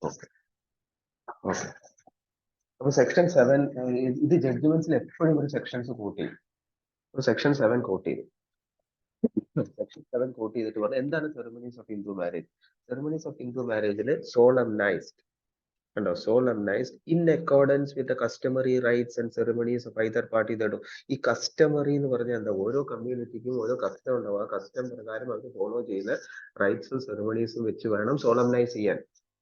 Okay. Okay. അപ്പോൾ section 7 ഇത് ജഡ്ജ്മെന്റ്സിൽ എപ്പോഴും ഒരു സെക്ഷൻസ് കോട്ട് ചെയ്യും. ഒരു സെക്ഷൻ 7 കോട്ട് ചെയ്തു. സെക്ഷൻ 7 കോട്ട് ചെയ്തിട്ട് പറഞ്ഞു എന്താണ് ceremonies of Hindu marriage. Ceremonies of Hindu മാരേജിൽ സോളംനൈസ്ഡ് കണ്ടോ, solemnised in accordance with the customary rites and ceremonies of either party the. ഈ കസ്റ്റമറി എന്ന് പറഞ്ഞാൽ എന്താ, ഓരോ കമ്മ്യൂണിറ്റിക്കും ഓരോ കസ്റ്റം ഉണ്ടാവും. ആ കസ്റ്റം പ്രകാരം അവർക്ക് ഫോളോ ചെയ്യുന്ന റൈറ്റ്സും സെറമണീസും വെച്ച് വേണം സോളംനൈസ് ചെയ്യാൻ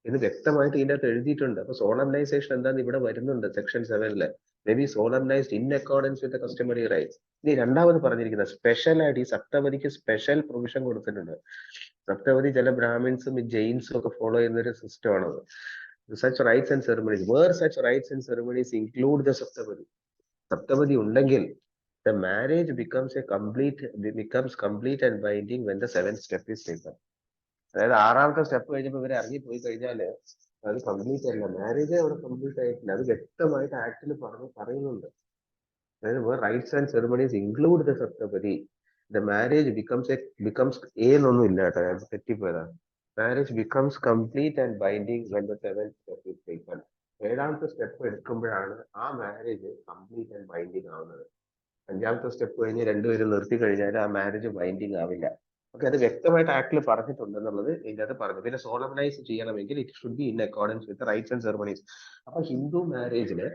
എന്ന് വ്യക്തമായിട്ട് ഇതിന്റെ അകത്ത് എഴുതിയിട്ടുണ്ട്. അപ്പൊ സോളംനൈസേഷൻ എന്താന്ന് ഇവിടെ വരുന്നുണ്ട് section 7 may be solemnised in accordance with customary rites. ഇനി രണ്ടാമത് പറഞ്ഞിരിക്കുന്നത് സ്പെഷ്യൽ ആയിട്ട് ഈ സപ്തപതിക്ക് സ്പെഷ്യൽ പ്രൊവിഷൻ കൊടുത്തിട്ടുണ്ട്. സപ്തപതി ചില ബ്രാഹ്മിൻസും ജെയിൻസും ഒക്കെ ഫോളോ ചെയ്യുന്ന ഒരു സിസ്റ്റം ആണത്. Such rites and ceremonies, where such rites and ceremonies include the Saptapadi. Saptapadi undengil, the marriage becomes complete and binding when the 7th step is taken. അതായത് 6ാമത്തെ step കഴിഞ്ഞപ്പോൾ ഇവരെ ഇറങ്ങി പോയി കഴിഞ്ഞാല് അത് കംപ്ലീറ്റ് അല്ല, മാരേജ് അവിടെ കംപ്ലീറ്റ് ആയിട്ടില്ല. അത് വ്യക്തമായിട്ട് ആക്ടിൽ പറയുന്നുണ്ട്. അതായത് rites and ceremonies include the saptapadi, the marriage becomes എന്നൊന്നും ഇല്ല കേട്ടോ, ഞാൻ തെറ്റിപ്പോയതാണ്. Marriage becomes complete and binding when the 7th step is taken. 7ാമത്തെ സ്റ്റെപ്പ് എടുക്കുമ്പോഴാണ് ആ മാരേജ് കംപ്ലീറ്റ് ആൻഡ് ബൈൻഡിങ് ആവുന്നത്. 5ാമത്തെ സ്റ്റെപ്പ് കഴിഞ്ഞ് രണ്ടുപേരും നിർത്തി കഴിഞ്ഞാൽ ആ മാരേജ് ബൈൻഡിങ് ആവില്ല. ഓക്കെ, അത് വ്യക്തമായിട്ട് ആക്ടിൽ പറഞ്ഞിട്ടുണ്ടെന്നുള്ളത് ഇതിന്റെ അത് പറഞ്ഞു. പിന്നെ സോളമനൈസ് ചെയ്യണമെങ്കിൽ it should be in accordance with rights and ceremonies. അപ്പൊ ഹിന്ദു മാരേജില്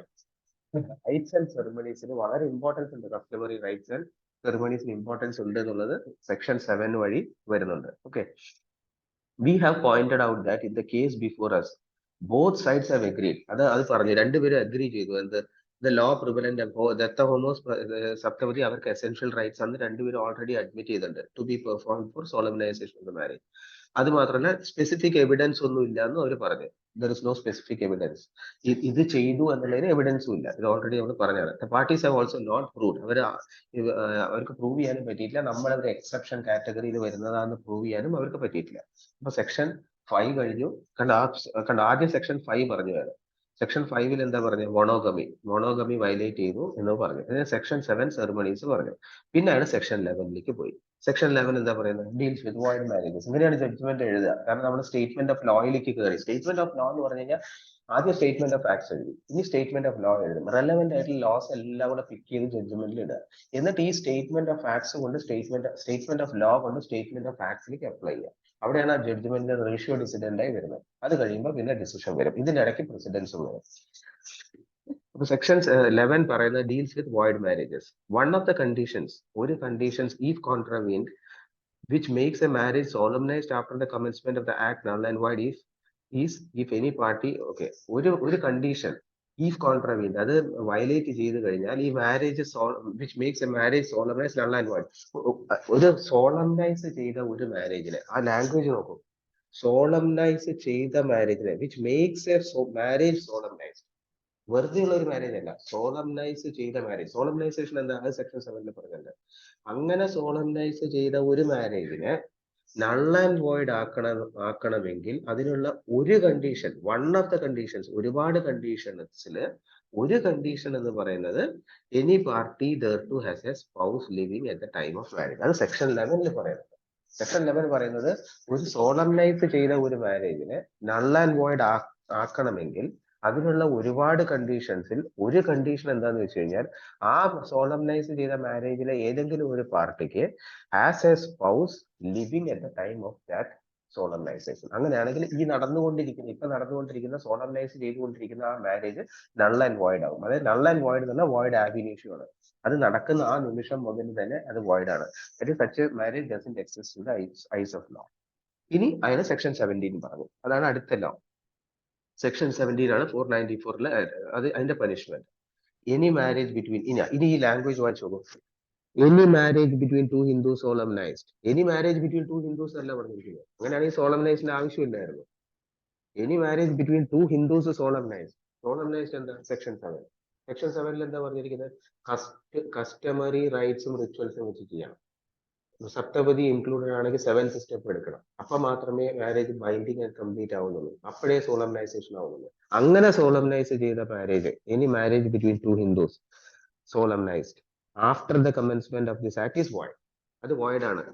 റൈറ്റ്സ് ആൻഡ് സെറമണീസിന് വളരെ ഇമ്പോർട്ടൻസ് ഉണ്ട്. കസ്റ്റമറി റൈറ്റ്സ് ആൻഡ് സെറമണീസിന് ഇമ്പോർട്ടൻസ് ഉണ്ട് എന്നുള്ളത് സെക്ഷൻ 7 വഴി വരുന്നുണ്ട്. Okay, we have pointed out that in the case before us, both sides have agreed. അത് പറഞ്ഞു, രണ്ടുപേരും അഗ്രി ചെയ്തു. എന്ത്, the law prevalent ദത്ത ഹോമോസ് സപ്തപതി അവർക്ക് എസെൻഷ്യൽ റൈറ്റ്സ് ആണ് രണ്ടുപേരും ഓൾറെഡി അഡ്മിറ്റ് ചെയ്തിട്ടുണ്ട് to be perform for solemnisation of the marriage. അത് മാത്രമല്ല സ്പെസിഫിക് എവിഡൻസ് ഒന്നും ഇല്ല എന്ന് അവർ പറഞ്ഞു. There is no specific evidence. ഇത് ചെയ്തു എന്നുള്ളതിന് എവിഡൻസും ഇല്ല. ഇത് ഓൾറെഡി നമ്മൾ പറഞ്ഞാണ്. The parties have also not proved. അവർക്ക് പ്രൂവ് ചെയ്യാനും പറ്റിയിട്ടില്ല. നമ്മളൊരു എക്സെപ്ഷൻ കാറ്റഗറിയിൽ വരുന്നതാണെന്ന് പ്രൂവ് ചെയ്യാനും അവർക്ക് പറ്റിയിട്ടില്ല. അപ്പൊ സെക്ഷൻ 5 കഴിഞ്ഞു. കണ്ട ആദ്യം സെക്ഷൻ 5 പറഞ്ഞു വേണം. സെക്ഷൻ 5 എന്താ പറഞ്ഞത്, മോണോഗമി വയലേറ്റ് ചെയ്തു എന്ന് പറഞ്ഞു. സെക്ഷൻ 7 സെറമണീസ് പറഞ്ഞു. പിന്നെയാണ് സെക്ഷൻ 11ലേക്ക് പോയി. സെക്ഷൻ 11 എന്താ പറയുന്നത്, ഡീൽസ് വിത്ത് വോയിഡ് മാരേജസ്. ഇങ്ങനെയാണ് ജഡ്ജ്മെന്റ് എഴുതുക. കാരണം നമ്മൾ സ്റ്റേറ്റ്മെന്റ് ഓഫ് ലോയിലേക്ക് കയറി. സ്റ്റേറ്റ്മെന്റ് ഓഫ് ലോ എന്ന് പറഞ്ഞു കഴിഞ്ഞാൽ ആദ്യം സ്റ്റേറ്റ്മെന്റ് ഓഫ് ഫാക്ട്സ് എഴുതി, ഇനി സ്റ്റേറ്റ്മെന്റ് ഓഫ് ലോ എഴുതും. റെലവെന്റ് ആയിട്ടുള്ള ലോസ് എല്ലാം കൂടെ പിക്ക് ചെയ്ത് ജഡ്ജ്മെന്റിൽ ഇടുക. എന്നിട്ട് ഈ സ്റ്റേറ്റ്മെന്റ് ഓഫ് ഫാക്ട്സ് കൊണ്ട് സ്റ്റേറ്റ്മെന്റ് ഓഫ് ലോ കൊണ്ട് സ്റ്റേറ്റ്മെന്റ് ഓഫ് ഫാക്ട്സിലേക്ക് അപ്ലൈ ചെയ്യുക. അവിടെയാണ് ആ ജഡ്ജ്മെന്റ് റേഷ്യോ ഡിസിഡന്റ് ആയി വരുന്നത്. അത് കഴിയുമ്പോൾ പിന്നെ ഡിസിഷൻ വരും. ഇതിന്റെ ഇടയ്ക്ക് പ്രസിഡൻസും വരും. അപ്പൊ സെക്ഷൻ 11 പറയുന്നത് deals with void marriages. One of the conditions, ഒരു conditions if contravened which makes a marriage solemnized after the commencement of the act null and void if any party, okay, ഒരു condition if contravened, അത് violate ചെയ്ത് കഴിഞ്ഞാൽ ഈ marriage which makes a marriage solemnized null and void. ഒരു solemnise ചെയ്ത ഒരു മാരേജിനെ, ആ language നോക്കും, സോളംനൈസ് ചെയ്ത മാരേജിനെ which makes a marriage solemnized, വെറുതെ ഉള്ള ഒരു മാരേജ് അല്ല, സോളംനൈസ് ചെയ്ത മാരേജ്. സോളംനൈസേഷൻ എന്താ, അത് സെക്ഷൻ 7 പറഞ്ഞത്. അങ്ങനെ സോളംനൈസ് ചെയ്ത ഒരു മാരേജിനെ നൾ ആൻഡ് വോയിഡ് ആക്കണമെങ്കിൽ അതിനുള്ള ഒരു condition, one of the conditions, ഒരുപാട് കണ്ടീഷൻസിൽ ഒരു കണ്ടീഷൻ എന്ന് പറയുന്നത് any party thereto has a spouse living at the time of marriage. അത് സെക്ഷൻ 11 പറയുന്നത്. സെക്ഷൻ 11 പറയുന്നത് ഒരു സോളംനൈസ് ചെയ്ത ഒരു മാരേജിനെ നൾ ആൻഡ് വോയിഡ് ആക്കണമെങ്കിൽ അതിനുള്ള ഒരുപാട് കണ്ടീഷൻസിൽ ഒരു കണ്ടീഷൻ എന്താന്ന് വെച്ച് കഴിഞ്ഞാൽ ആ സോളംനൈസ് ചെയ്ത മാരേജിലെ ഏതെങ്കിലും ഒരു പാർട്ടിക്ക് as a spouse living at the time of that solemnization. അങ്ങനെയാണെങ്കിൽ ഇപ്പൊ നടന്നുകൊണ്ടിരിക്കുന്ന സോളംനൈസ് ചെയ്തുകൊണ്ടിരിക്കുന്ന ആ മാരേജ് നൾ ആൻഡ് വോയിഡ് ആവും. അതായത് നൾ ആൻഡ് വോയിഡ് എന്ന് പറഞ്ഞാൽ വോയിഡ് ആബിനേഷ്യം ആണ്. അത് നടക്കുന്ന ആ നിമിഷം മുതൽ തന്നെ അത് വോയിഡ് ആണ്. Such marriage doesn't exist in the eyes of law. ഇനി അയാൾ സെക്ഷൻ 17 പറഞ്ഞു. അതാണ് അടുത്ത ലോ. സെക്ഷൻ 17 ആണ് 494 അത് അതിന്റെ പനിഷ്മെന്റ്. എനി മാരേജ് ബിറ്റ്വീൻ, ഇനി ഈ ലാംഗ്വേജ് വായിച്ചു നോക്കും. Any marriage between two Hindus solemnized. Any marriage between two Hindus അല്ല പറഞ്ഞിരിക്കുന്നത്. അങ്ങനെയാണെങ്കിൽ സോളംനൈസിന്റെ ആവശ്യമില്ലായിരുന്നു. Any marriage between two Hindus solemnized. Solemnized എന്താ, സെക്ഷൻ 7. സെക്ഷൻ 7 എന്താ പറഞ്ഞിരിക്കുന്നത്, കസ്റ്റമറി റൈറ്റ്സും റിച്വൽസും വെച്ച് ചെയ്യണം. സപ്തപതി ഇൻക്ലൂഡഡ് ആണെങ്കിൽ 7th സ്റ്റെപ്പ് എടുക്കണം. അപ്പൊ മാത്രമേ മാരേജ് ബൈൻഡിങ് ആൻഡ് കംപ്ലീറ്റ് ആവുന്നുള്ളൂ. അപ്പോഴേ സോളംനൈസേഷൻ ആവുന്നുള്ളൂ. അങ്ങനെ സോളംനൈസ് ചെയ്ത marriage, any marriage between two Hindus solemnized after the commencement of this act is void. അത് വോയിഡ് ആണ്.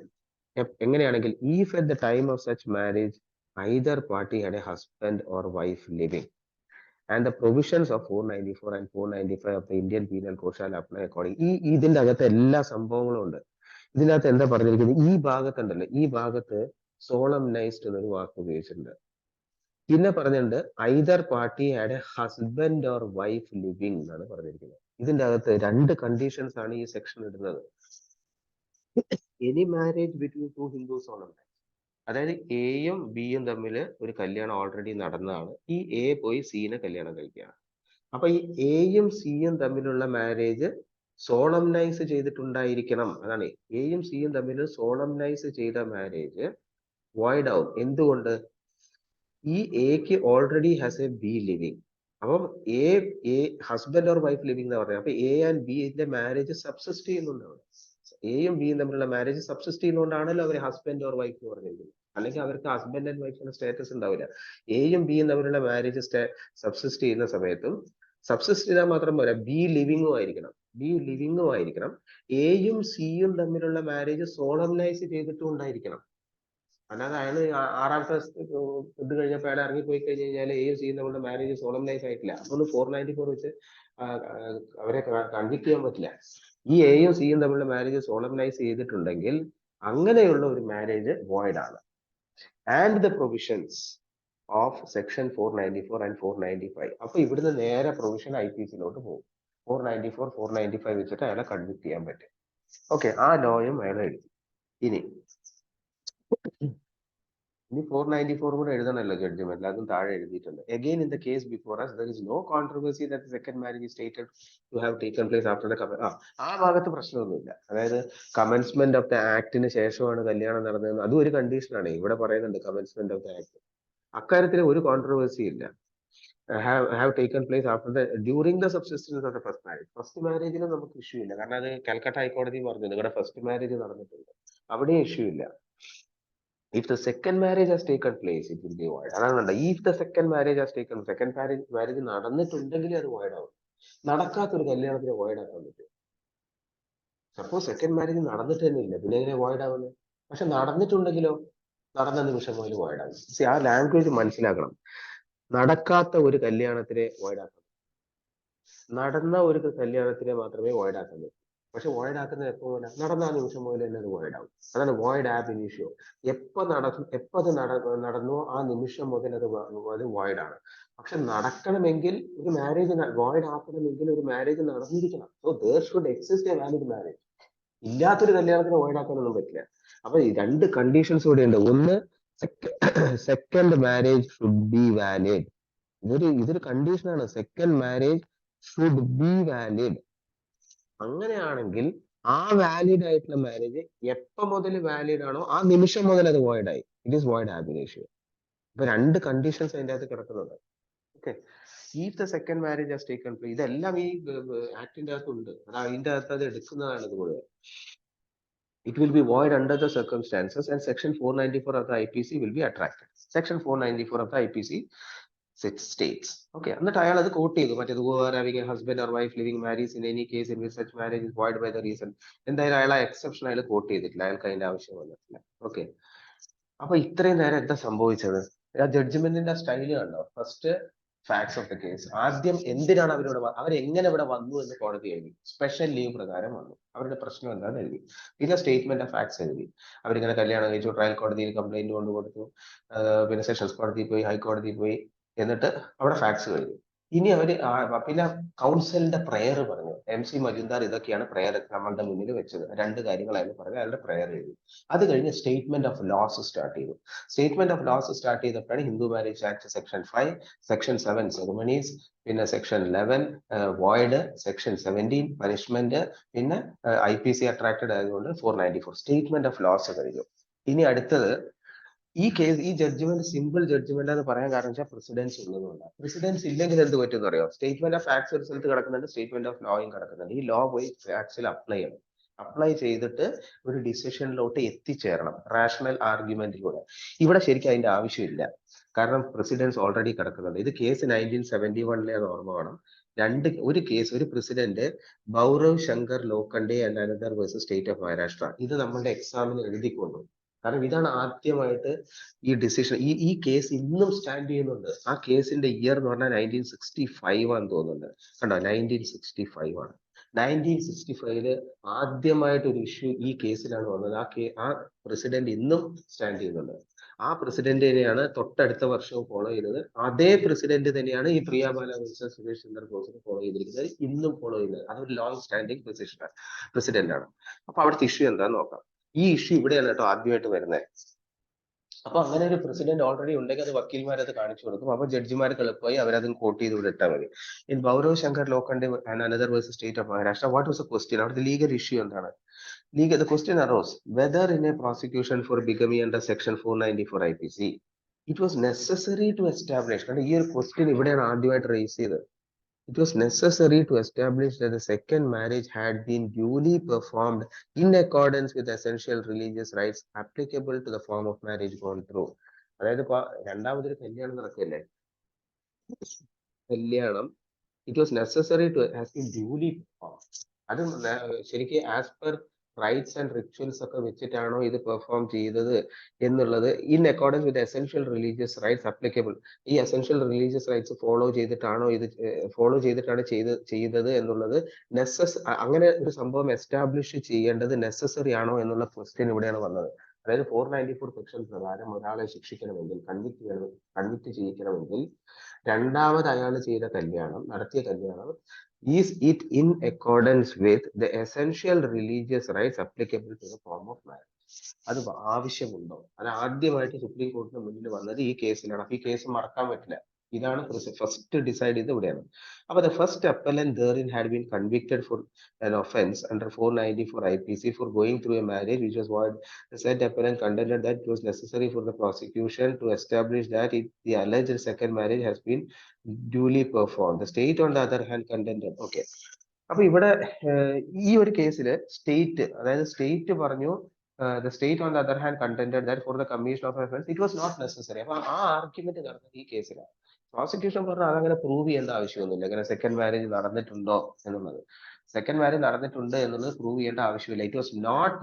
എങ്ങനെയാണെങ്കിൽ if at the time of such marriage either party had a husband or wife living. And the provisions of 494 and 495 of the Indian Penal Code shall apply according. ഇതിന്റെ അകത്ത് എല്ലാ സംഭവങ്ങളും ഉണ്ട്. ഇതിനകത്ത് എന്താ പറഞ്ഞിരിക്കുന്നത്, ഈ ഭാഗത്തുണ്ടല്ലോ, ഈ ഭാഗത്ത് സോളംനൈസ്ഡ് എന്നൊരു വാക്ക് ഉപയോഗിച്ചിട്ടുണ്ട്. പിന്നെ പറഞ്ഞിട്ടുണ്ട് either party had A husband or wife living എന്നാണ് പറഞ്ഞിരിക്കുന്നത്. ഇതിന്റെ അകത്ത് രണ്ട് കണ്ടീഷൻസ് ആണ് ഈ സെക്ഷൻ ഇടുന്നത്. Any marriage between two Hindus solemnize, അതായത് എയും ബിയും തമ്മിൽ ഒരു കല്യാണം ഓൾറെഡി നടന്നതാണ്. ഈ എ പോയി സീനെ കല്യാണം കഴിക്കുകയാണ്. അപ്പൊ ഈ എയും സിയും തമ്മിലുള്ള മാരേജ് സോളംനൈസ് ചെയ്തിട്ടുണ്ടായിരിക്കണം. അതാണ് എയും സിയും തമ്മിൽ സോളംനൈസ് ചെയ്ത മാരേജ് വോയിഡ് ആവും. എന്തുകൊണ്ട്? ഈ എക്ക് already has A B living. അപ്പം A husband or wife living എന്ന് പറഞ്ഞത്. അപ്പൊ എ ആൻഡ് ബിന്റെ മാരേജ് സബ്സിസ്റ്റ് ചെയ്യുന്നുണ്ട് അവിടെ. എയും ബിയും തമ്മിലുള്ള മാരേജ് സബ്സിസ്റ്റ് ചെയ്യുന്നതുകൊണ്ടാണല്ലോ അവർ ഹസ്ബൻഡ് ഓർ വൈഫ് എന്ന് പറഞ്ഞിരിക്കുന്നത്. അല്ലെങ്കിൽ അവർക്ക് ഹസ്ബൻഡ് ആൻഡ് വൈഫിന്റെ സ്റ്റാറ്റസ് ഉണ്ടാവില്ല. എയും ബിയും തമ്മിലുള്ള മാരേജ് സബ്സിസ്റ്റ് ചെയ്യുന്ന സമയത്തും, സബ്സിസ്റ്റ് ചെയ്താൽ മാത്രം പോരാ, ബി ലിവിങ്ങും ആയിരിക്കണം. എയും സിയും തമ്മിലുള്ള മാരേജ് സോളംനൈസ് ചെയ്തിട്ടും ഉണ്ടായിരിക്കണം. അല്ലാതെ അയാൾ ആറാമത്തെ ഇത് കഴിഞ്ഞപ്പോൾ അയാൾ ഇറങ്ങിപ്പോയി കഴിഞ്ഞ് കഴിഞ്ഞാൽ എയും സിയും തമ്മിലുള്ള മാരേജ് സോളംനൈസ് ആയിട്ടില്ല. അപ്പൊ 494 വെച്ച് അവരെ കൺവിക്ട് ചെയ്യാൻ പറ്റില്ല. ഈ എയും സിയും തമ്മിലുള്ള മാരേജ് സോളംനൈസ് ചെയ്തിട്ടുണ്ടെങ്കിൽ അങ്ങനെയുള്ള ഒരു മാരേജ് വോയിഡ് ആണ്. And the provisions of section 494 and 495. അപ്പൊ ഇവിടുന്ന് നേരെ പ്രൊവിഷൻ IPCയിലോട്ട് പോകും. 494 495 വെച്ചിട്ട് അയാളെ കൺവിക്ട് ചെയ്യാൻ പറ്റും. ഓക്കെ, ആ ലോയും അയാൾ എഴുതി. ഇനി 494 കൂടെ എഴുതണമല്ലോ ജഡ്ജ്മെന്റ്, അതും താഴെ എഴുതിയിട്ടുണ്ട്. Again, in the case before us, there is no controversy that the second marriage is stated to have taken place after the ആ ഭാഗത്ത് പ്രശ്നമൊന്നുമില്ല. അതായത് കമൻസ്മെന്റ് ഓഫ് ദ ആക്ടിന് ശേഷമാണ് കല്യാണം നടന്നതെന്ന്, അതും ഒരു കണ്ടീഷനാണ്. ഇവിടെ പറയുന്നുണ്ട് കമൻസ്മെന്റ് ഓഫ് ദ ആക്ട്. അക്കാര്യത്തിൽ ഒരു കോൺട്രവേഴ്സി ഇല്ല. have taken place after the during the subsistence of the first marriage. First മാരേജിന് നമുക്ക് ഇഷ്യൂ ഇല്ല, കാരണം അത് കൽക്കട്ട ഹൈക്കോടതി പറഞ്ഞു നിങ്ങളുടെ ഫസ്റ്റ് മാരേജ് നടന്നിട്ടുണ്ട്, അവിടെ ഇഷ്യൂ ഇല്ല. If the second marriage has taken place, it will be void. അതാണ് if the second marriage has taken, second marriage നടന്നിട്ടുണ്ടെങ്കിൽ അത് void ആവും. നടക്കാത്തൊരു കല്യാണത്തിന് void ആക്കാൻ പറ്റും. സപ്പോസ് സെക്കൻഡ് മാരേജ് നടന്നിട്ട് തന്നെ ഇല്ല, പിന്നെ എങ്ങനെ void ആവുന്നത്? പക്ഷെ നടന്നിട്ടുണ്ടെങ്കിലോ, നടന്ന നിമിഷം മുതൽ void ആകും. ആ ലാംഗ്വേജ് മനസ്സിലാക്കണം. നടക്കാത്ത ഒരു കല്യാണത്തിനെ void ആക്കാം, നടന്ന ഒരു കല്യാണത്തിനെ മാത്രമേ void ആക്കാൻ പറ്റൂ. പക്ഷെ void ആക്കുന്നത് എപ്പോ പോലെ? നടന്ന ആ നിമിഷം മുതൽ തന്നെ അത് void ആവും. അതാണ് void ab initio. എപ്പോ അത് നടന്നോ ആ നിമിഷം മുതൽ അത് void ആണ്. പക്ഷെ നടക്കണമെങ്കിൽ ഒരു മാരേജ് void ആക്കണമെങ്കിൽ ഒരു മാരേജ് നടന്നിരിക്കണം. So there should exist a valid marriage. ഇല്ലാത്തൊരു കല്യാണത്തിന് void ആക്കാനൊന്നും പറ്റില്ല. അപ്പൊ ഈ രണ്ട് കണ്ടീഷൻസ് ഇവിടെ ഉണ്ട്. ഒന്ന്, second marriage should be valid. ഇതൊരു കണ്ടീഷനാണ്. Second marriage should be valid. അങ്ങനെയാണെങ്കിൽ ആ വാലിഡ് ആയിട്ടുള്ള മാരേജ് എപ്പോ മുതൽ വാലിഡ് ആണോ ആ നിമിഷം മുതൽ അത് void ആയി. It is void ab initio. ഇപ്പൊ രണ്ട് കണ്ടീഷൻസ് അതിന്റെ അകത്ത് കിടക്കുന്നുണ്ട്. Okay, if the second marriage has taken place, ഇതെല്ലാം ഈ ആക്ടിന്റെ അകത്തുണ്ട്. അതിന്റെ അകത്ത് അത് എടുക്കുന്നതാണ് ഇതുപോലെ. It will be void under the circumstances and section 494 of the IPC will be attracted. Section 494 of the IPC states. Okay, എന്നിട്ട് അയാൾ അത് കോട്ട് ചെയ്തു. മറ്റേത് having a husband or wife living married in any case in which such marriage is void by the reason. എന്തായാലും അയാൾ ആ exception അയാൾ coat ചെയ്തിട്ടില്ല, അയാൾക്ക് അതിന്റെ ആവശ്യം വന്നിട്ടില്ല. ഓക്കെ, അപ്പൊ ഇത്രയും നേരം എന്താ സംഭവിച്ചത്? ആ ജഡ്ജ്മെന്റിന്റെ സ്റ്റൈല് കണ്ടോ? First facts of the case. ആദ്യം എന്തിനാണ് അവരെങ്ങനെ ഇവിടെ വന്നു എന്ന് കോടതി എഴുതി. സ്പെഷ്യൽ ലീവ് പ്രകാരം വന്നു. അവരുടെ പ്രശ്നം എന്താണെന്ന് എഴുതി. പിന്നെ സ്റ്റേറ്റ്മെന്റ് ഓഫ് ഫാക്ട്സ് എഴുതി. അവരിങ്ങനെ കല്യാണം കഴിച്ചു, ട്രയൽ കോടതിയിൽ കംപ്ലൈന്റ് കൊണ്ട് കൊടുത്തു, പിന്നെ സെഷൻസ് കോടതിയിൽ പോയി, ഹൈക്കോടതിയിൽ പോയി, എന്നിട്ട് അവിടെ ഫാക്ട്സ് കഴിഞ്ഞു. ഇനി അവര് പിന്നെ കൗൺസിലിന്റെ പ്രയർ പറഞ്ഞു. MC മജുംദാർ ഇതൊക്കെയാണ് പ്രയർ നമ്മളുടെ മുന്നിൽ വെച്ചത്. രണ്ട് കാര്യങ്ങളായിരുന്നു പറഞ്ഞത്, അയാളുടെ പ്രയർ എഴുതി. അത് കഴിഞ്ഞ് സ്റ്റേറ്റ്മെന്റ് ഓഫ് ലോസ് സ്റ്റാർട്ട് ചെയ്തു. സ്റ്റേറ്റ്മെന്റ് ഓഫ് ലോസ് സ്റ്റാർട്ട് ചെയ്തപ്പോഴാണ് Hindu marriage act section 5, section 7 ceremonies, പിന്നെ സെക്ഷൻ 11 വോയിഡ്, സെക്ഷൻ 17 പനിഷ്മെന്റ്, പിന്നെ IPC അട്രാക്റ്റഡ് ആയതുകൊണ്ട് 494. സ്റ്റേറ്റ്മെന്റ് ഓഫ് ലോസ് കഴിഞ്ഞു. ഇനി അടുത്തത് ഈ കേസ്, ഈ ജഡ്ജ്മെന്റ് സിമ്പിൾ ജഡ്ജ്മെന്റ് എന്ന് പറയാൻ കാരണം വെച്ചാൽ പ്രസിഡൻസ് ഉള്ളതുകൊണ്ടാണ്. പ്രസിഡൻസ് ഇല്ലെങ്കിൽ എന്ത് പറ്റുമെന്ന് അറിയോ? സ്റ്റേറ്റ്മെന്റ് ഓഫ് ഫാക്ട്സ് ഒരു സ്ഥലത്ത് കിടക്കുന്നുണ്ട്, സ്റ്റേറ്റ്മെന്റ് ഓഫ് ലോയും കിടക്കുന്നുണ്ട്. ഈ ലോ പോയി ഫാക്ട്സിൽ അപ്ലൈ ചെയ്യണം. അപ്ലൈ ചെയ്തിട്ട് ഒരു ഡിസിഷനിലോട്ട് എത്തിച്ചേരണം, റാഷണൽ ആർഗ്യുമെന്റിലൂടെ. ഇവിടെ ശരിക്കും അതിന്റെ ആവശ്യമില്ല, കാരണം പ്രസിഡൻസ് ഓൾറെഡി കിടക്കുന്നുണ്ട്. ഇത് കേസ് 1971 ഓർമ്മ വേണം. ഒരു കേസ്, ഒരു precedent Bhaurao Shankar Lokhande and another versus state of Maharashtra. ഇത് നമ്മളുടെ എക്സാമിന് എഴുതിക്കൊണ്ടു. കാരണം ഇതാണ് ആദ്യമായിട്ട് ഈ ഡിസിഷൻ ഈ കേസ് ഇന്നും സ്റ്റാൻഡ് ചെയ്യുന്നുണ്ട്. ആ കേസിന്റെ ഇയർ എന്ന് പറഞ്ഞാൽ 1965 ആണെന്ന് തോന്നുന്നുണ്ട്. കണ്ടോ, 1965 ആണ്. 1965 ആദ്യമായിട്ട് ഒരു ഇഷ്യൂ ഈ കേസിലാണ് വന്നത്. ആ പ്രസിഡന്റ് ഇന്നും സ്റ്റാൻഡ് ചെയ്യുന്നുണ്ട്. ആ പ്രസിഡന്റിനെയാണ് തൊട്ടടുത്ത വർഷവും ഫോളോ ചെയ്തത്. അതേ പ്രസിഡന്റ് തന്നെയാണ് ഈ പ്രിയാബാല വേഴ്സസ് സുരേഷ് ചന്ദ്ര ബോസിനെ ഫോളോ ചെയ്തിരിക്കുന്നത്, ഇന്നും ഫോളോ ചെയ്യുന്നത്. അതൊരു ലോങ് സ്റ്റാൻഡിങ് പ്രസിഡന്റ് ആണ്. അപ്പൊ അവിടുത്തെ ഇഷ്യൂ എന്താന്ന് നോക്കാം. ഈ ഇഷ്യൂ ഇവിടെയാണ് കേട്ടോ ആദ്യമായിട്ട് വരുന്നത്. അപ്പൊ അങ്ങനെ ഒരു പ്രസിഡന്റ് ഓൾറെഡി ഉണ്ടെങ്കിൽ അത് വക്കീൽമാർ അത് കാണിച്ചു കൊടുക്കും. അപ്പൊ ജഡ്ജിമാർക്ക് എളുപ്പമായി അവരത് കോട്ട് ചെയ്ത് ഇവിടെ ഇട്ടാൽ മതി. In Gaurav Shankar Lokhande and another versus state of Maharashtra, what was A question? അവിടുത്തെ ലീഗൽ ഇഷ്യൂ എന്താണ്? The question arose whether in a prosecution for bigamy under section 494 IPC it was necessary to establish, കാരണം ഈ ഒരു ക്വസ്റ്റ്യൻ ഇവിടെയാണ് ആദ്യമായിട്ട് റേസ് ചെയ്തത്. It was necessary to establish that the second marriage had been duly performed in accordance with essential religious rites applicable to the form of marriage gone through. അതായത് ഇപ്പൊ രണ്ടാമതൊരു കല്യാണം നടക്കല്ലേ, കല്യാണം it was necessary to has been duly performed. അത് ശരിക്കും as per rights and rituals ഒക്കെ വെച്ചിട്ടാണോ ഇത് പെർഫോം ചെയ്തത് എന്നുള്ളത്, in accordance with essential religious rights applicable, ഈ എസെൻഷ്യൽ റിലീജിയസ് റൈറ്റ്സ് ഫോളോ ചെയ്തിട്ടാണോ ഇത് ചെയ്തത് എന്നുള്ളത് അങ്ങനെ ഒരു സംഭവം എസ്റ്റാബ്ലിഷ് ചെയ്യേണ്ടത് നെസസറി ആണോ എന്നുള്ള ക്വസ്റ്റ്യൻ ഇവിടെയാണ് വന്നത്. അതായത് 494 സെക്ഷൻ പ്രകാരം ഒരാളെ ശിക്ഷിക്കണമെങ്കിൽ, കൺവിക്ട് ചെയ്യിക്കണമെങ്കിൽ, രണ്ടാമത് അയാൾ നടത്തിയ കല്യാണം is it in accordance with the essential religious rights applicable to the form of marriage? അത് ആവശ്യമുണ്ടോ? അത് ആദ്യമായിട്ട് സുപ്രീം കോടതിന് മുന്നിൽ വന്നത് ഈ കേസിലാണ്. അപ്പൊ ഈ കേസ് മറക്കാൻ പറ്റില്ല. ഇതാണ് ഫസ്റ്റ് ഡിസൈഡ് ചെയ്ത് ഇവിടെയാണ്. അപ്പൊ the first appellant therein had been convicted for an offense under 494 IPC for going through a marriage which was void. The said appellant contended that it was necessary for the prosecution to establish that the alleged second marriage has been duly performed. The state on the other hand contended. Okay. അപ്പൊ ഇവിടെ ഈ ഒരു കേസിൽ state പറഞ്ഞു, the state on the other hand contended that for the commission of offense it was not necessary. അപ്പൊ ആ argument നടന്നത് ഈ കേസിലാണ്. പ്രോസിക്യൂഷൻ പറഞ്ഞാൽ അതങ്ങനെ പ്രൂവ് ചെയ്യേണ്ട ആവശ്യമൊന്നുമില്ല, അങ്ങനെ സെക്കൻഡ് മാരേജ് നടന്നിട്ടുണ്ടോ എന്നുള്ളത്. സെക്കൻഡ് മാരേജ് നടന്നിട്ടുണ്ട് എന്നുള്ളത് പ്രൂവ് ചെയ്യേണ്ട ആവശ്യമില്ല. It was not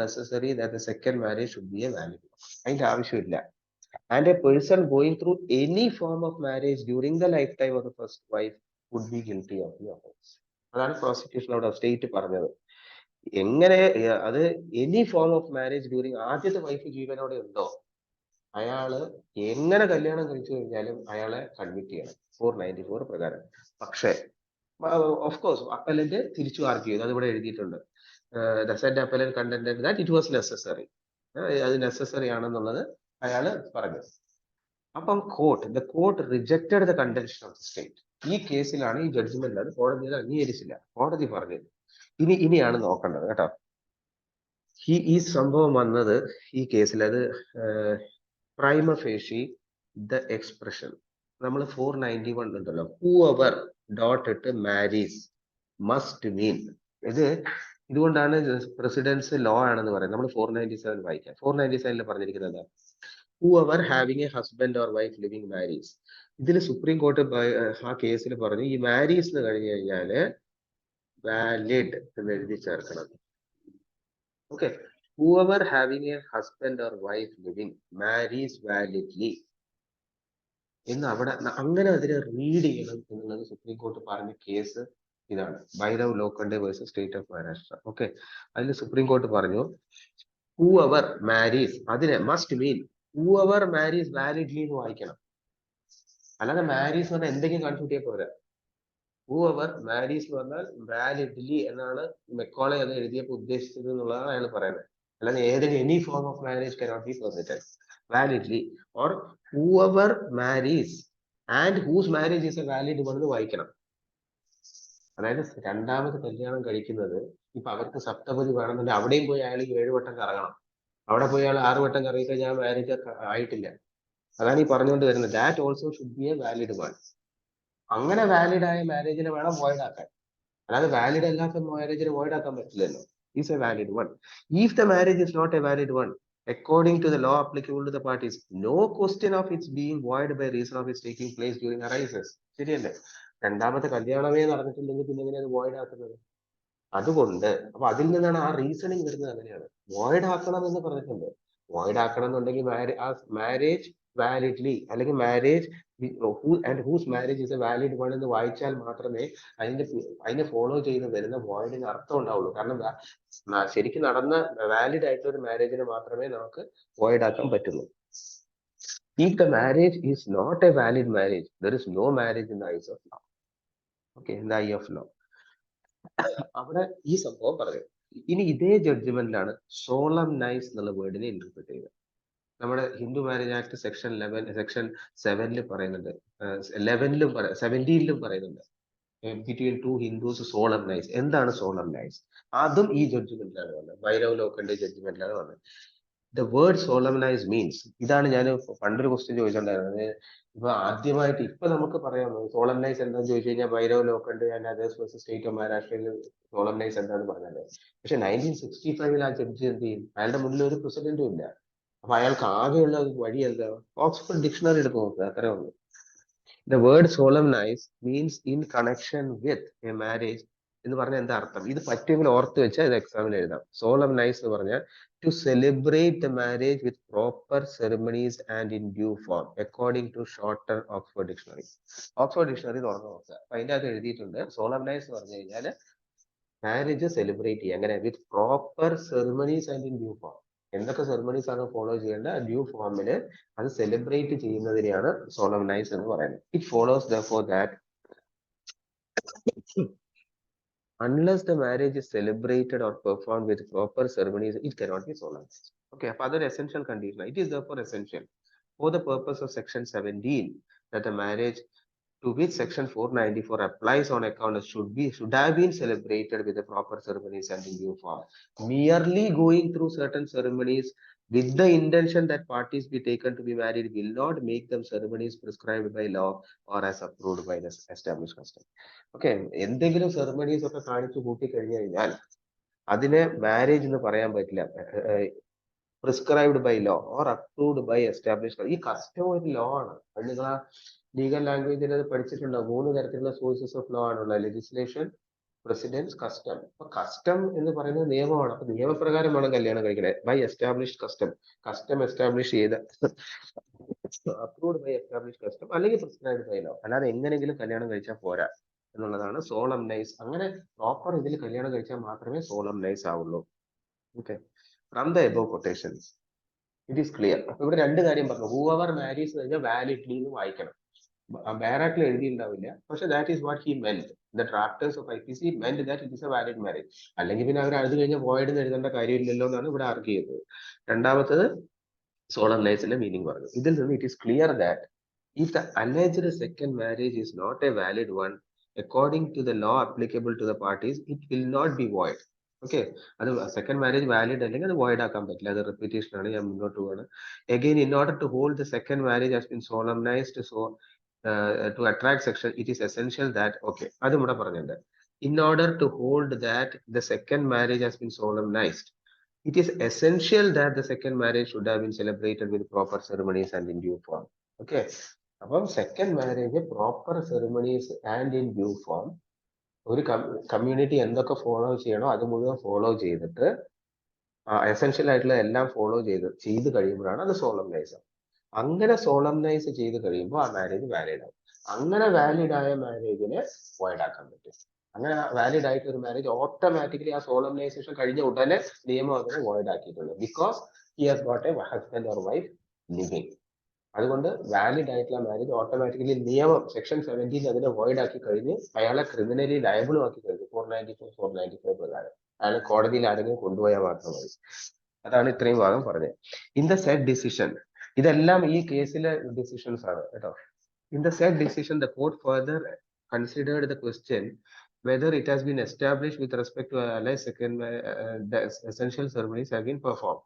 necessary that the second marriage should be a valid. അതിന്റെ ആവശ്യമില്ല. And a person going through any form of marriage during the lifetime of the first wife would be guilty of the offense. അതാണ് prosecution അവിടെ state പറഞ്ഞത്. എങ്ങനെ അത് any form of marriage during, ആദ്യത്തെ wife ജീവനോടെ ഉണ്ടോ, അയാള് എങ്ങനെ കല്യാണം കഴിച്ചു കഴിഞ്ഞാലും അയാളെ കൺവിക്ട് ചെയ്യണം 494 പ്രകാരം. പക്ഷേ ഓഫ് കോഴ്സ് അപ്പലന്റ് തിരിച്ചു ആർഗ്യൂ ചെയ്തു, അതിവിടെ എഴുതിയിട്ടുണ്ട്. The said appellant contended that it was necessary. അത് നെസസറി ആണെന്നുള്ളത് അയാള് പറഞ്ഞു. അപ്പം the court rejected the contention of the state. ഈ കേസിലാണ് ഈ ജഡ്ജ്മെന്റ് അത് കോടതി അംഗീകരിച്ചില്ല. കോടതി പറഞ്ഞത് ഇനിയാണ് നോക്കേണ്ടത് കേട്ടോ. ഈ സംഭവം വന്നത് ഈ കേസിൽ അത് പ്രൈമ ഫേഷി ദ എക്സ്പ്രഷൻ നമ്മൾ 491 ഉണ്ടല്ലോ, whoever marries must mean, ഇതുകൊണ്ടാണ് പ്രസിഡൻസ് ലോ ആണെന്ന് പറയുന്നത്. നമ്മൾ 497 വായിക്കാം. 497 പറഞ്ഞിരിക്കുന്നത് whoever having a husband or wife living marries. ഇതിൽ സുപ്രീം കോർട്ട് ആ കേസിൽ പറഞ്ഞു ഈ മാരീസ് എന്ന് കഴിഞ്ഞു കഴിഞ്ഞാല് വാലിഡ് എന്ന് എഴുതി ചേർക്കണം. Okay, whoever having a husband or wife living marries validly എന്ന് അവിടെ അങ്ങനെ അതിനെ റീഡ് ചെയ്യണം എന്നുള്ളത് സുപ്രീം കോർട്ട് പറഞ്ഞ കേസ് ഇതാണ്, Bhairav Lokhande versus state of Maharashtra. Okay, അതിൽ സുപ്രീം കോർട്ട് പറഞ്ഞു whoever marries, അതിനെ മസ്റ്റ് മീൻ whoever marries validly എന്ന് വായിക്കണം. അല്ലാതെ മാരീസ് എന്ന് പറഞ്ഞാൽ എന്തെങ്കിലും കൺഫ്യൂട്ട് പോരാ. whoever marries എന്ന് പറഞ്ഞാൽ validly എന്നാണ് മെക്കോളെ അത് എഴുതിയപ്പോൾ ഉദ്ദേശിച്ചത് എന്നുള്ളതാണ് അയാൾ പറയുന്നത്. അല്ലാതെ ഏതെങ്കിലും any form of marriage cannot be permitted. Validly or whoever marries and whose marriage is a valid one എന്ന് വായിക്കണം. അതായത് രണ്ടാമത് കല്യാണം കഴിക്കുന്നത്, ഇപ്പൊ അവർക്ക് സപ്തപതി വേണമെന്നുണ്ടെങ്കിൽ അവിടെയും പോയി അയാൾ 7 വട്ടം കറങ്ങണം. അവിടെ പോയി അയാൾ 6 വട്ടം കറങ്ങിക്കഴിഞ്ഞാൽ മാരേജ് ആയിട്ടില്ല. അതാണ് ഈ പറഞ്ഞുകൊണ്ട് വരുന്നത്. That also should be A valid one. അങ്ങനെ വാലിഡ് ആയ മാരേജിനെ വേണം വോയിഡ് ആക്കാൻ. അല്ലാതെ വാലിഡ് അല്ലാത്ത മാരേജിനെ വോയിഡ് ആക്കാൻ പറ്റില്ലല്ലോ. Is a valid one. If the marriage is not a valid one according to the law applicable to the parties, no question of its being void by reason of its taking place during arises. ശരിയല്ലേ? രണ്ടാമത്തെ കല്യാണമേ നടന്നിട്ടില്ലെങ്കിൽ പിന്നെ എങ്ങനെ അത് void ആക്കുന്നത്? അതുകൊണ്ട് അപ്പൊ അതിൽ നിന്നാണ് ആ റീസണിങ് വരുന്നത്. അങ്ങനെയാണ് വോയിഡ് ആക്കണം എന്ന് പറഞ്ഞിട്ടുണ്ട്. വോയിഡ് ആക്കണം എന്നുണ്ടെങ്കിൽ മാരേജ് വാലിഡ്ലി അല്ലെങ്കിൽ marriage and whose marriage is a valid one എന്ന് വായിച്ചാൽ മാത്രമേ അതിനെ ഫോളോ ചെയ്ത് വരുന്ന വോയിഡിന് അർത്ഥം ഉണ്ടാവുള്ളൂ. കാരണം ശരിക്കും നടന്ന വാലിഡ് ആയിട്ടുള്ള ഒരു മാരേജിന് മാത്രമേ നമുക്ക് വോയിഡ് ആക്കാൻ പറ്റുള്ളൂ. If the marriage is not a valid marriage, there is no marriage in the eyes of law. Okay, in the eye of law. അവിടെ ഈ സംഭവം പറയും. ഇനി ഇതേ ജഡ്ജ്മെന്റിലാണ് സോളംനൈസ് എന്നുള്ള വേർഡിനെ ഇന്റർപ്രിറ്റ് ചെയ്തത്. നമ്മുടെ ഹിന്ദു മാരേജ് ആക്ട് സെക്ഷൻ 7 പറയുന്നുണ്ട്, 17 പറയുന്നുണ്ട്, ബിറ്റ്വീൻ ടു ഹിന്ദുസ് സോളംനൈസ്. എന്താണ് സോളംനൈസ്? അതും ഈ ജഡ്ജ്മെന്റിലാണ് വന്നത്, ഭൈരവ് ലോക്കന്റെ ജഡ്ജ്മെന്റിലാണ് വന്നത്. ദ വേർഡ് സോളംനൈസ് മീൻസ്, ഇതാണ് ഞാൻ പണ്ടൊരു ക്വസ്റ്റ്യൻ ചോദിച്ചിട്ടുണ്ടായിരുന്നത്. ഇപ്പൊ ആദ്യമായിട്ട് ഇപ്പൊ നമുക്ക് പറയാം സോളംനൈസ് എന്താന്ന് ചോദിച്ചു കഴിഞ്ഞാൽ Bhairav Lokhande and others versus state of മഹാരാഷ്ട്രയിൽ സോളംനൈസ് എന്താന്ന് പറഞ്ഞത്. പക്ഷെ 1965 ആ ജഡ്ജി എന്ത് ചെയ്യും? അയാളുടെ മുന്നിൽ ഒരു പ്രസിഡന്റും ഇല്ല. അപ്പൊ അയാൾക്ക് ആകെയുള്ള വഴി എന്താ? ഓക്സ്ഫോർഡ് ഡിക്ഷണറി എടുത്ത് നോക്കുക, അത്രേ ഉള്ളൂ. The word solemnize means in connection with a marriage എന്ന് പറഞ്ഞാൽ എന്താ അർത്ഥം? ഇത് പറ്റുമെങ്കിൽ ഓർത്ത് വെച്ചാൽ ഇത് എക്സാമിൽ എഴുതാം. സോളംനൈസ് എന്ന് പറഞ്ഞാൽ to celebrate the marriage with proper ceremonies and in due form according to shorter Oxford Dictionary. Oxford Dictionary തുറന്നു നോക്കുക. അപ്പൊ അതിന്റെ അകത്ത് എഴുതിയിട്ടുണ്ട് സോളംനൈസ് എന്ന് പറഞ്ഞു കഴിഞ്ഞാൽ മാരേജ് സെലിബ്രേറ്റ് ചെയ്യുക. എങ്ങനെ? With proper ceremonies and in due form. എന്തൊക്കെ സെറിമണീസ് ആണ് ഫോളോ ചെയ്യേണ്ട? ഡ്യൂ ഫോമില് അത് സെലിബ്രേറ്റ് ചെയ്യുന്നതിനെയാണ് സോളംനൈസ് എന്ന് പറയുന്നത്. It follows therefore that unless the marriage is celebrated or performed with proper ceremonies, it cannot be solemnized. Okay, അപ്പൊ അതൊരു essential condition. It is therefore essential for the purpose of section 17 that the marriage to which section 494 applies on account should have been celebrated with the proper ceremonies and in due form. Merely going through certain ceremonies with the intention that parties be taken to be married will not make them ceremonies prescribed by law or as approved by the established custom. Okay, എന്തെങ്കിലും ceremonies ഒക്കെ കാണിച്ചു കൂട്ടി കഴിഞ്ഞു കഴിഞ്ഞാൽ അതിനെ marriage എന്ന് പറയാൻ പറ്റില്ല. Prescribed by law or approved by established. ഈ കസ്റ്റം ഒരു ലോ ആണ്. അത് നിങ്ങൾ ആ ലീഗൽ ലാംഗ്വേജിൽ അത് പഠിച്ചിട്ടുണ്ടോ? 3 തരത്തിലുള്ള സോഴ്സസ് ഓഫ് ലോ ആണുള്ളത്: ലെജിസ്ലേഷൻ, പ്രസിഡൻസ്, കസ്റ്റം. അപ്പൊ കസ്റ്റം എന്ന് പറയുന്നത് നിയമമാണ്. അപ്പൊ നിയമപ്രകാരം വേണം കല്യാണം കഴിക്കണേ. By established custom, custom establish ചെയ്ത, അപ്രൂവ്ഡ് ബൈ എസ്റ്റാബ്ലിഷ്ഡ് കസ്റ്റം അല്ലെങ്കിൽ പ്രിസ്ക്രൈബ്ഡ് ബൈ ലോ. അല്ലാതെ എങ്ങനെയെങ്കിലും കല്യാണം കഴിച്ചാൽ പോരാ എന്നുള്ളതാണ് സോളംനൈസ്. അങ്ങനെ പ്രോപ്പർ ഇതിൽ കല്യാണം കഴിച്ചാൽ മാത്രമേ സോളംനൈസ് ആവുള്ളൂ. Okay, from the above quotations it is clear. അപ്പൊ ഇവിടെ 2 കാര്യം പറഞ്ഞു. ഹൂവർ മാരീസ് കഴിഞ്ഞാൽ വാലിഡ്ലി എന്ന് വായിക്കണം. ബാരാക്കിൽ എഴുതിയിട്ടുണ്ടാവില്ല, പക്ഷെ that is what he meant. The drafters of IPC meant that it is a valid marriage. അല്ലെങ്കിൽ പിന്നെ അവർ അത് കഴിഞ്ഞാൽ വോയിഡ് എന്ന് എഴുതേണ്ട കാര്യമില്ലല്ലോ എന്നാണ് ഇവിടെ ആർഗ്യൂ ചെയ്തത്. രണ്ടാമത്തത് സോളംനൈസിന്റെ മീനിങ് പറഞ്ഞു. ഇതിൽ നിന്ന് it is clear that if the alleged second marriage is not a valid one according to the law applicable to the parties, it will not be void. Okay, അത് സെക്കൻഡ് മാരേജ് വാലിഡ് അല്ലെങ്കിൽ അത് void ആക്കാൻ പറ്റില്ല. അത് repetition ആണ്, ഞാൻ മുന്നോട്ട് പോവാണ്. Again, in order to hold the second marriage has been solemnized to attract section, it is essential that, okay, അത് ഇവിടെ പറഞ്ഞിട്ടുണ്ട്. In order to hold that the second marriage has been solemnized, it is essential that the second marriage should have been celebrated with proper ceremonies and in due form. Okay, അപ്പം second marriage proper ceremonies and in due form, ഒരു community എന്തൊക്കെ follow ചെയ്യണോ അത് മുഴുവൻ follow ചെയ്തിട്ട് essential ആയിട്ടുള്ള എല്ലാം follow ചെയ്ത് കഴിയുമ്പോഴാണ് അത് സോളംനൈസ്. അങ്ങനെ സോളംനൈസ് ചെയ്ത് കഴിയുമ്പോൾ ആ മാരേജ് വാലിഡ് ആവും. അങ്ങനെ വാലിഡ് ആയ മാരേജിനെ വോയിഡ് ആക്കാൻ പറ്റും. അങ്ങനെ വാലിഡ് ആയിട്ട് ഒരു മാരേജ് ഓട്ടോമാറ്റിക്കലി ആ സോളംനൈസേഷൻ കഴിഞ്ഞ ഉടനെ നിയമം അതിനെ വോയിഡ് ആക്കിയിട്ടുണ്ട്. Because he has got A husband or wife living. അതുകൊണ്ട് വാലിഡ് ആയിട്ടുള്ള മാരേജ് ഓട്ടോമാറ്റിക്കലി നിയമം സെക്ഷൻ 17 അതിനെ വോയിഡ് ആക്കി കഴിഞ്ഞ് അയാളെ ക്രിമിനലി ലയബിളും ആക്കി കഴിഞ്ഞു. 495 പ്രകാരം അയാളെ കോടതിയിൽ ആരെങ്കിലും കൊണ്ടുപോയാൽ മാത്രം മതി. അതാണ് ഇത്രയും ഭാഗം പറഞ്ഞത്. ഇൻ ദ സെഡ് ഡിസിഷൻ, ഇതെല്ലാം ഈ കേസിലെ ഡിസിഷൻസ് ആണ് കേട്ടോ. In the said decision the court further considered the question whether it has been established with respect to alleged second the essential ceremonies have been performed.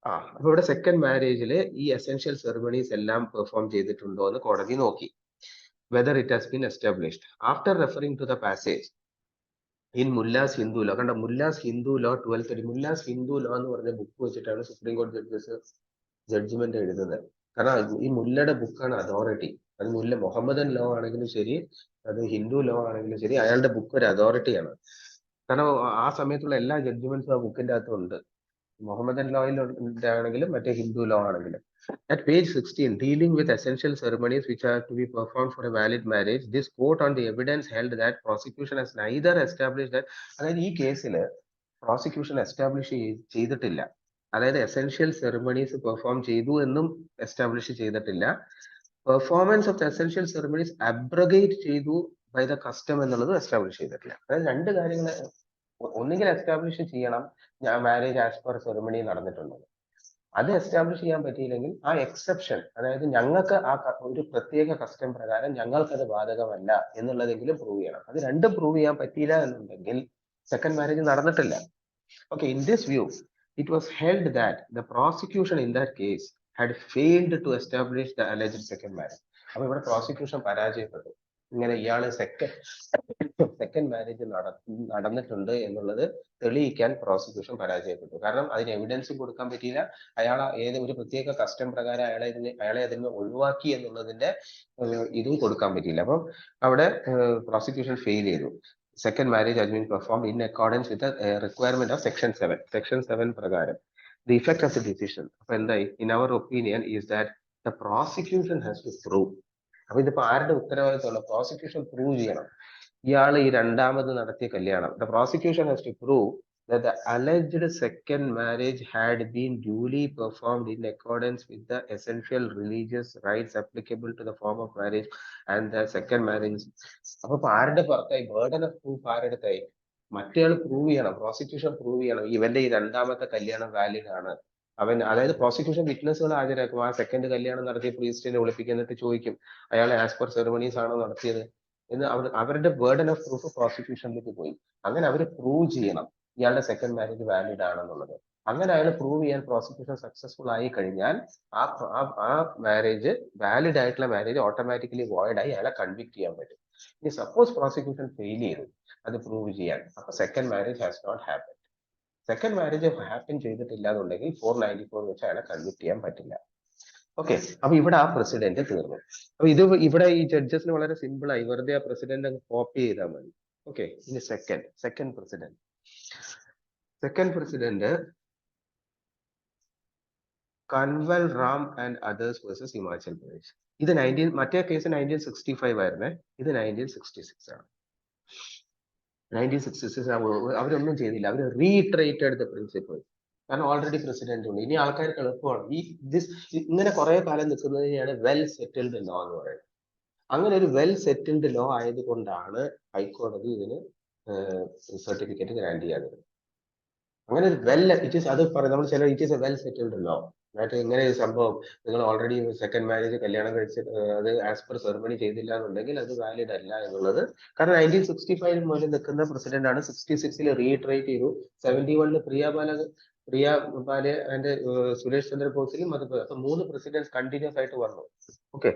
അപ്പൊ ഇവിടെ second മാരേജില് ഈ essential ceremonies എല്ലാം perform ചെയ്തിട്ടുണ്ടോ എന്ന് കോടതി നോക്കി. Whether it has been established after referring to the passage in Mulla's Hindu law. കണ്ട, Mulla's Hindu law 1230. Mulla's Hindu law എന്ന് പറഞ്ഞ ബുക്ക് വെച്ചിട്ടാണ് സുപ്രീം കോടതി ജഡ്ജസ് ജഡ്ജ്മെന്റ് എഴുതുന്നത്. കാരണം ഈ മുല്ലയുടെ ബുക്കാണ് അതോറിറ്റി. അത് മുല്ല മുഹമ്മദൻ ലോ ആണെങ്കിലും ശരി, അത് ഹിന്ദു ലോ ആണെങ്കിലും ശരി, അയാളുടെ ബുക്ക് ഒരു അതോറിറ്റിയാണ്. കാരണം ആ സമയത്തുള്ള എല്ലാ ജഡ്ജ്മെന്റ്സും ആ ബുക്കിന്റെ അകത്തുണ്ട്. മുഹമ്മദൻ ലോയിൽ ആണെങ്കിലും മറ്റേ ഹിന്ദു ലോ ആണെങ്കിലും. At page 16, dealing with essential ceremonies which are to be performed for a valid marriage, this court on the evidence held that prosecution has neither established that, അതായത് ഈ കേസിൽ പ്രോസിക്യൂഷൻ എസ്റ്റാബ്ലിഷ് ചെയ്തിട്ടില്ല, അതായത് എസെൻഷ്യൽ സെറിമണീസ് പെർഫോം ചെയ്തു എന്നും establish ചെയ്തിട്ടില്ല, performance of the essential ceremonies abrogate ചെയ്തു by the custom എന്നുള്ളത് എസ്റ്റാബ്ലിഷ് ചെയ്തിട്ടില്ല. അതായത് രണ്ട് കാര്യങ്ങൾ ഒന്നുകിൽ എസ്റ്റാബ്ലിഷ് ചെയ്യണം, ഞാൻ മാരേജ് ആസ് പെർ സെറിമണി നടന്നിട്ടുള്ളത്. അത് എസ്റ്റാബ്ലിഷ് ചെയ്യാൻ പറ്റിയില്ലെങ്കിൽ ആ എക്സെപ്ഷൻ, അതായത് ഞങ്ങൾക്ക് ആ ഒരു പ്രത്യേക കസ്റ്റം പ്രകാരം ഞങ്ങൾക്കത് ബാധകമല്ല എന്നുള്ളതെങ്കിലും പ്രൂവ് ചെയ്യണം. അത് രണ്ടും പ്രൂവ് ചെയ്യാൻ പറ്റിയില്ല എന്നുണ്ടെങ്കിൽ സെക്കൻഡ് മാരേജ് നടന്നിട്ടില്ല. Okay, in this view, it was held that the prosecution in that case had failed to establish the alleged second marriage. അപ്പൊ ഇവിടെ പ്രോസിക്യൂഷൻ പരാജയപ്പെട്ടു. ഇങ്ങനെ ഇയാള് സെക്കൻഡ് മാരേജ് നടന്നിട്ടുണ്ട് എന്നുള്ളത് തെളിയിക്കാൻ പ്രോസിക്യൂഷൻ പരാജയപ്പെട്ടു. കാരണം അതിന് എവിഡൻസും കൊടുക്കാൻ പറ്റിയില്ല, അയാൾ ഏത് ഒരു പ്രത്യേക കസ്റ്റം പ്രകാരം അയാളെ അതിൽ നിന്ന് ഒഴിവാക്കി എന്നുള്ളതിന്റെ ഇതും കൊടുക്കാൻ പറ്റിയില്ല. അപ്പം അവിടെ പ്രോസിക്യൂഷൻ ഫെയിൽ ചെയ്തു. Second marriage has been performed in accordance with the requirement of section 7. Section 7 pragaram. The effect of the decision, in our opinion, is that the prosecution has to prove. അപ്പൊ ഇതിപ്പോ ആരുടെ ഉത്തരവാദിത്തമുള്ള? Prosecution prove ചെയ്യണം ഇയാൾ ഈ രണ്ടാമത് നടത്തിയ കല്യാണം. The prosecution has to prove that the alleged second marriage had been duly performed in accordance with the essential religious rites applicable to the form of marriage and the second marriage. അപ്പൊ ആരുടെ പുറത്തായി burden of proof? ആരുടെത്തായി? മറ്റേയാൾ prove ചെയ്യണം, prosecution prove ചെയ്യണം ഇവന്റെ ഈ രണ്ടാമത്തെ കല്യാണം വാലിഡ് ആണ്. അതായത് പ്രോസിക്യൂഷൻ വിറ്റ്നസ്സുകൾ ഹാജരാക്കും. ആ സെക്കൻഡ് കല്യാണം നടത്തിയ പ്രീസ്റ്റിനെ വിളിപ്പിക്കുന്നിട്ട് ചോദിക്കും അയാൾ ആസ് പെർ സെറിമണീസ് ആണോ നടത്തിയത് എന്ന്. അവരുടെ ബേർഡൻ ഓഫ് പ്രൂഫ് പ്രോസിക്യൂഷനിലേക്ക് പോയി. അങ്ങനെ അവർ പ്രൂവ് ചെയ്യണം ഇയാളുടെ സെക്കൻഡ് മാരേജ് വാലിഡ് ആണെന്നുള്ളത്. അങ്ങനെ അയാൾ പ്രൂവ് ചെയ്യാൻ പ്രോസിക്യൂഷൻ സക്സസ്ഫുൾ ആയി കഴിഞ്ഞാൽ ആ മാരേജ്, വാലിഡ് ആയിട്ടുള്ള മാരേജ് ഓട്ടോമാറ്റിക്കലി വോയിഡ് ആയി അയാളെ കൺവിക്ട് ചെയ്യാൻ പറ്റും. ഇനി സപ്പോസ് പ്രോസിക്യൂഷൻ ഫെയിൽ ചെയ്തു അത് പ്രൂവ് ചെയ്യാൻ, അപ്പൊ second marriage has not happen. Second marriage happen ചെയ്തിട്ടില്ല എന്നുണ്ടെങ്കിൽ 494 വെച്ച് അയാളെ കൺവിക്ട് ചെയ്യാൻ പറ്റില്ല. ഓക്കെ, അപ്പൊ ഇവിടെ ആ പ്രസിഡന്റ് തീർന്നു. അപ്പൊ ഇവിടെ ഈ ജഡ്ജസിന് വളരെ സിമ്പിൾ ആയി, വെറുതെ ആ പ്രസിഡന്റ് കോപ്പി ചെയ്താൽ മതി. ഓക്കെ, ഇനി second precedent Kanwal Ram and others versus Himachal Pradesh. ഇത് മറ്റേ കേസ് 1965 ആയിരുന്നേ, ഇത് 1966 ആണ്. 1966 അവരൊന്നും ചെയ്തില്ല, അവർ റീഇറ്ററേറ്റഡ് ദ പ്രിൻസിപ്പിൾ. കാരണം ഓൾറെഡി പ്രസിഡന്റ് ഉണ്ട്. ഇനി ആൾക്കാർക്ക് എളുപ്പമാണ് ഇങ്ങനെ കുറെ കാലം നിൽക്കുന്നതിനെയാണ് വെൽ സെറ്റിൽഡ് ലോ എന്ന് പറയുന്നത്. അങ്ങനെ ഒരു വെൽ സെറ്റിൽഡ് ലോ ആയതുകൊണ്ടാണ് ഹൈക്കോടതി ഇതിന് സർട്ടിഫിക്കറ്റ് ഗ്രാന്റ് ചെയ്യാത്തത്. അങ്ങനെ ഒരു അത് പറയും നമ്മൾ ചില it is a well settled law. ഇങ്ങനെ ഒരു സംഭവം നിങ്ങൾ ഓൾറെഡി സെക്കൻഡ് മാരേജ് കല്യാണം കഴിച്ച് അത് ആസ് പെർ സെറിമണി ചെയ്തില്ല എന്നുണ്ടെങ്കിൽ അത് വാലിഡ് അല്ല എന്നുള്ളത്. കാരണം 1965 മുതൽ നിൽക്കുന്ന പ്രസിഡന്റ് ആണ്. 66 റീഇറ്ററേറ്റ് ചെയ്തു. 71 പ്രിയബാല ആൻഡ് സുരേഷ് ചന്ദ്ര ബോസിലും അത് 3 പ്രസിഡന്റ്സ് കണ്ടിന്യൂസ് ആയിട്ട് വന്നു. Okay,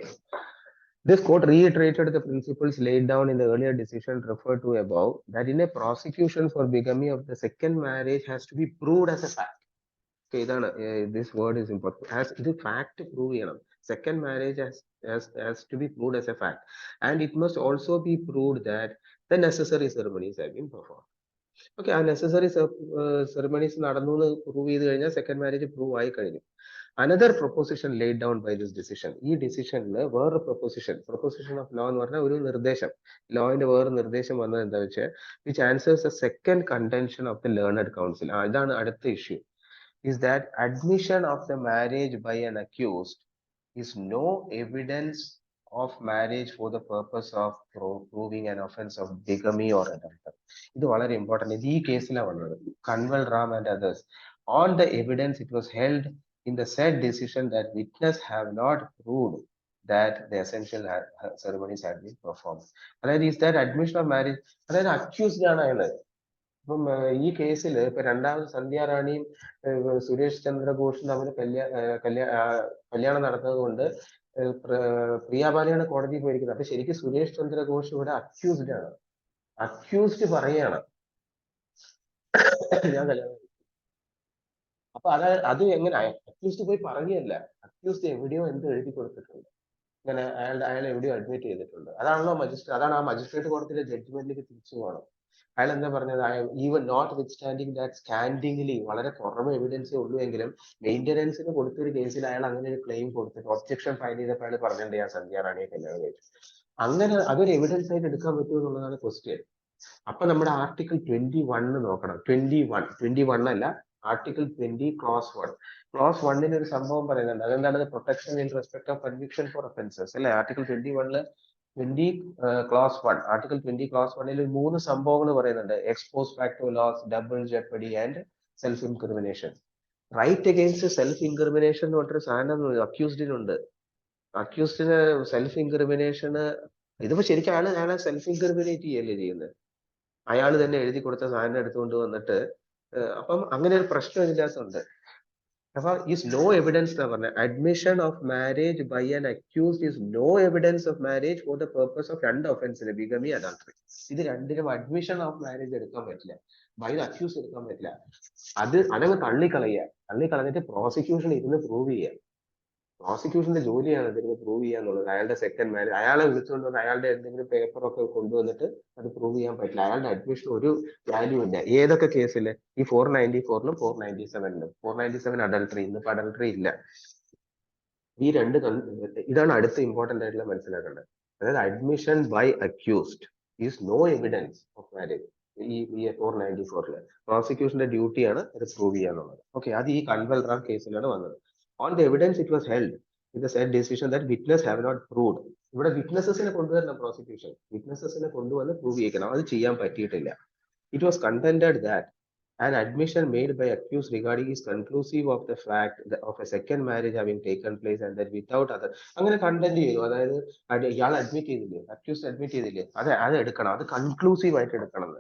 this court reiterated the principles laid down in the earlier decision referred to above, that in a prosecution for bigamy of the second marriage has to be proved as a fact. Okay, this word is important. As the fact prove ചെയ്യണം. Second marriage has to be proved as a fact, and it must also be proved that the necessary ceremonies have been performed. Okay, ആ necessary ceremonies നടന്നു എന്ന് prove ചെയ്ത് കഴിഞ്ഞാൽ second marriage prove ആയി കഴിഞ്ഞു. Another proposition laid down by this decision. ഈ ഡിസിഷനിൽ വേറൊരു പ്രൊപ്പോസിഷൻ ഓഫ് ലോ എന്ന് പറഞ്ഞാൽ ഒരു നിർദ്ദേശം, ലോയുടെ വേറെ നിർദ്ദേശം വന്നത് എന്താ വെച്ചാൽ which answers A second contention of the learned counsel. ഇതാണ് അടുത്ത issue. Is that admission of the marriage by an accused is no evidence of marriage for the purpose of proving an offense of bigamy or adultery. ഇത് വളരെ important. ഇത് ഈ കേസിലാണ് വന്നത്. Kanwal Ram and others. On the evidence it was held in the said decision that witness have not proved that the essential ceremonies had been performed. അതായത് is that admission of marriage, അതായത് accused ആണ് അയാള്. ഇപ്പം ഈ കേസിൽ ഇപ്പൊ രണ്ടാമത് സന്ധ്യാറാണിയും സുരേഷ് ചന്ദ്രഘോഷും തമ്മിൽ കല്യാണം നടന്നത് കൊണ്ട് പ്രിയാബാലയാണ് കോടതിയിൽ പോയിരിക്കുന്നത്. അപ്പൊ ശരിക്കും സുരേഷ് ചന്ദ്രഘോഷ് ഇവിടെ അക്യൂസ്ഡ് ആണ്. അക്യൂസ്ഡ് പറയാണ് ഞാൻ കല്യാണം. അപ്പൊ അത് എങ്ങനെ അക്യൂസ്ഡ് പോയി പറയുകയല്ല, അക്യൂസ്ഡ് എവിടെയോ എന്തോ എഴുതി കൊടുത്തിട്ടുണ്ട്, ഇങ്ങനെ അയാൾ എവിടെയോ അഡ്മിറ്റ് ചെയ്തിട്ടുണ്ട്. അതാണല്ലോ അതാണ് ആ മജിസ്ട്രേറ്റ് കോടതിയിലെ ജഡ്ജ്മെന്റിലേക്ക് തിരിച്ചു പോകണം. അയാൾ എന്താ പറഞ്ഞത്, even notwithstanding that scantily വളരെ കുറവ് എവിഡൻസേ ഉള്ളൂ എങ്കിലും മെയിൻ്റനൻസിന് കൊടുത്തൊരു കേസിൽ അയാൾ അങ്ങനെ ഒരു ക്ലെയിം കൊടുത്തിട്ട് ഒബ്ജെക്ഷൻ ഫയൽ ചെയ്തപ്പോൾ അയാൾ പറഞ്ഞിട്ടുണ്ട് ഞാൻ സന്ധ്യ റാണിയെ കല്യാണം കഴിച്ചു. അങ്ങനെ അതൊരു എവിഡൻസ് ആയിട്ട് എടുക്കാൻ പറ്റുമോ എന്നുള്ളതാണ് ക്വസ്റ്റ്യൻ. അപ്പൊ നമ്മുടെ ആർട്ടിക്കിൾ 21 നോക്കണം. 21 അല്ല, ആർട്ടിക്കിൾ 20 ക്ലോസ് 1. ക്ലോസ് 1 ഒരു സംഭവം പറയുന്നുണ്ട്. അതെന്താണ്? Protection in respect of conviction for offences അല്ലെ. Article 21 20 clause 1. ആർട്ടിക്കിൾ 20 ക്ലോസ് 1 മൂന്ന് സംഭവങ്ങൾ പറയുന്നുണ്ട്: ex post facto laws, double jeopardy and self incrimination. Right against self incrimination എന്ന് പറഞ്ഞൊരു സാധനം അക്യൂസ്ഡിനുണ്ട്. അക്യൂസ്ഡിന് സെൽഫ് ഇൻക്രിമിനേഷന് ഇതിപ്പോ ശരിക്കും അയാളെ സെൽഫ് ഇൻക്രിമിനേറ്റ് ചെയ്യല്ലേ ചെയ്യുന്നത്. അയാൾ തന്നെ എഴുതി കൊടുത്ത സാധനം എടുത്തുകൊണ്ട് വന്നിട്ട് അപ്പം അങ്ങനെ ഒരു പ്രശ്നം ഇതിനകത്തുണ്ട്. അപ്പൊ ഈസ് നോ എവിഡൻസ് എന്നാ പറഞ്ഞത്. Admission of marriage by an accused is no evidence of marriage for the purpose of രണ്ട് ഒഫൻസിന്, ബിഗമി, അഡൾട്ടറി. ഇത് രണ്ടിനും അഡ്മിഷൻ ഓഫ് മാരേജ് എടുക്കാൻ പറ്റില്ല, ബൈ ദ അക്യൂസ് എടുക്കാൻ പറ്റില്ല. അതങ്ങ് തള്ളിക്കളഞ്ഞിട്ട് പ്രോസിക്യൂഷൻ ഇരുന്ന് പ്രൂവ് ചെയ്യുക. പ്രോസിക്യൂഷന്റെ ജോലിയാണ് ഇതിന് പ്രൂവ് ചെയ്യാന്നുള്ളത്. അയാളുടെ സെക്കൻഡ് മാരേജ്, അയാളെ വിളിച്ചുകൊണ്ട് വന്ന് അയാളുടെ എന്തെങ്കിലും പേപ്പറൊക്കെ കൊണ്ടുവന്നിട്ട് അത് പ്രൂവ് ചെയ്യാൻ പറ്റില്ല. അയാളുടെ അഡ്മിഷൻ ഒരു വാല്യൂ ഇല്ല. ഏതൊക്കെ കേസിൽ? ഈ 494 497 497 അഡൾട്ടറി, ഇന്നിപ്പോ അഡൾട്ടറി ഇല്ല. ഈ രണ്ട് ഇതാണ് അടുത്ത ഇമ്പോർട്ടന്റ് ആയിട്ടുള്ള മനസ്സിലാക്കേണ്ടത്. അതായത് admission by accused is no evidence of marriage. ഈ 494 പ്രോസിക്യൂഷന്റെ ഡ്യൂട്ടിയാണ് ഇത് പ്രൂവ് ചെയ്യാന്നുള്ളത്. ഓക്കെ, അത് ഈ കൺവൽ റാം കേസിലാണ് വന്നത്. On the evidence it was held in the said decision that witness have not proved. ഇവിടെ വിറ്റ്നസസിനെ കൊണ്ടുവരണം പ്രോസിക്യൂഷൻ. വിറ്റ്നസസിനെ കൊണ്ടുവന്ന് പ്രൂവ് ചെയ്യണം. അത് ചെയ്യാൻ പറ്റിയിട്ടില്ല. It was contended that an admission made by accused regarding is conclusive of the fact of a second marriage having taken place and that without other. അങ്ങനെ content ചെയ്തു. അതായത് ഇയാൾ അഡ്മിറ്റ് ചെയ്തില്ലേ, അക്യൂസ്ഡ് അഡ്മിറ്റ് ചെയ്തില്ലേ, അത് എടുക്കണം. അത് കൺക്ലൂസീവ് ആയിട്ട് എടുക്കണം.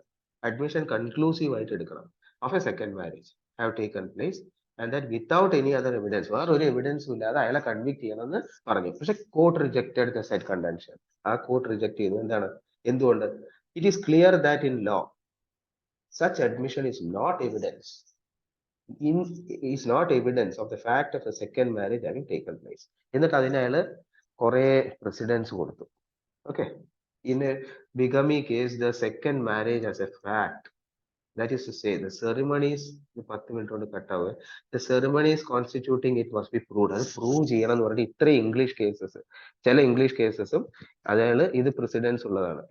അഡ്മിഷൻ കൺക്ലൂസീവ് ആയിട്ട് എടുക്കണം. Of A second marriage have taken place and that without any other evidence, വേറെ ഒരു എവിഡൻസും ഇല്ലാതെ അയാളെ കൺവിക്ട് ചെയ്യണമെന്ന് പറഞ്ഞു. പക്ഷെ court rejected the set contention. ആ കോർട്ട് റിജക്ട് ചെയ്തു. എന്താണ്? എന്തുകൊണ്ട്? It is clear that in law such admission is not evidence of the fact of a second marriage having taken place. എന്നിട്ട് അതിന് അയാള് കുറെ പ്രസിഡൻസ് കൊടുത്തു. Okay, in a bigamy case the second marriage as a fact, that is to say the ceremonies, 10 minute കൊണ്ട് കട്ടാവുക, the ceremonies constituting it must be proved. അത് prove ചെയ്യണം എന്ന് പറഞ്ഞിട്ട് ഇത്ര ഇംഗ്ലീഷ് കേസസ്, ചില ഇംഗ്ലീഷ് കേസസും അതായത് ഇത് പ്രസിഡൻസ് ഉള്ളതാണ്.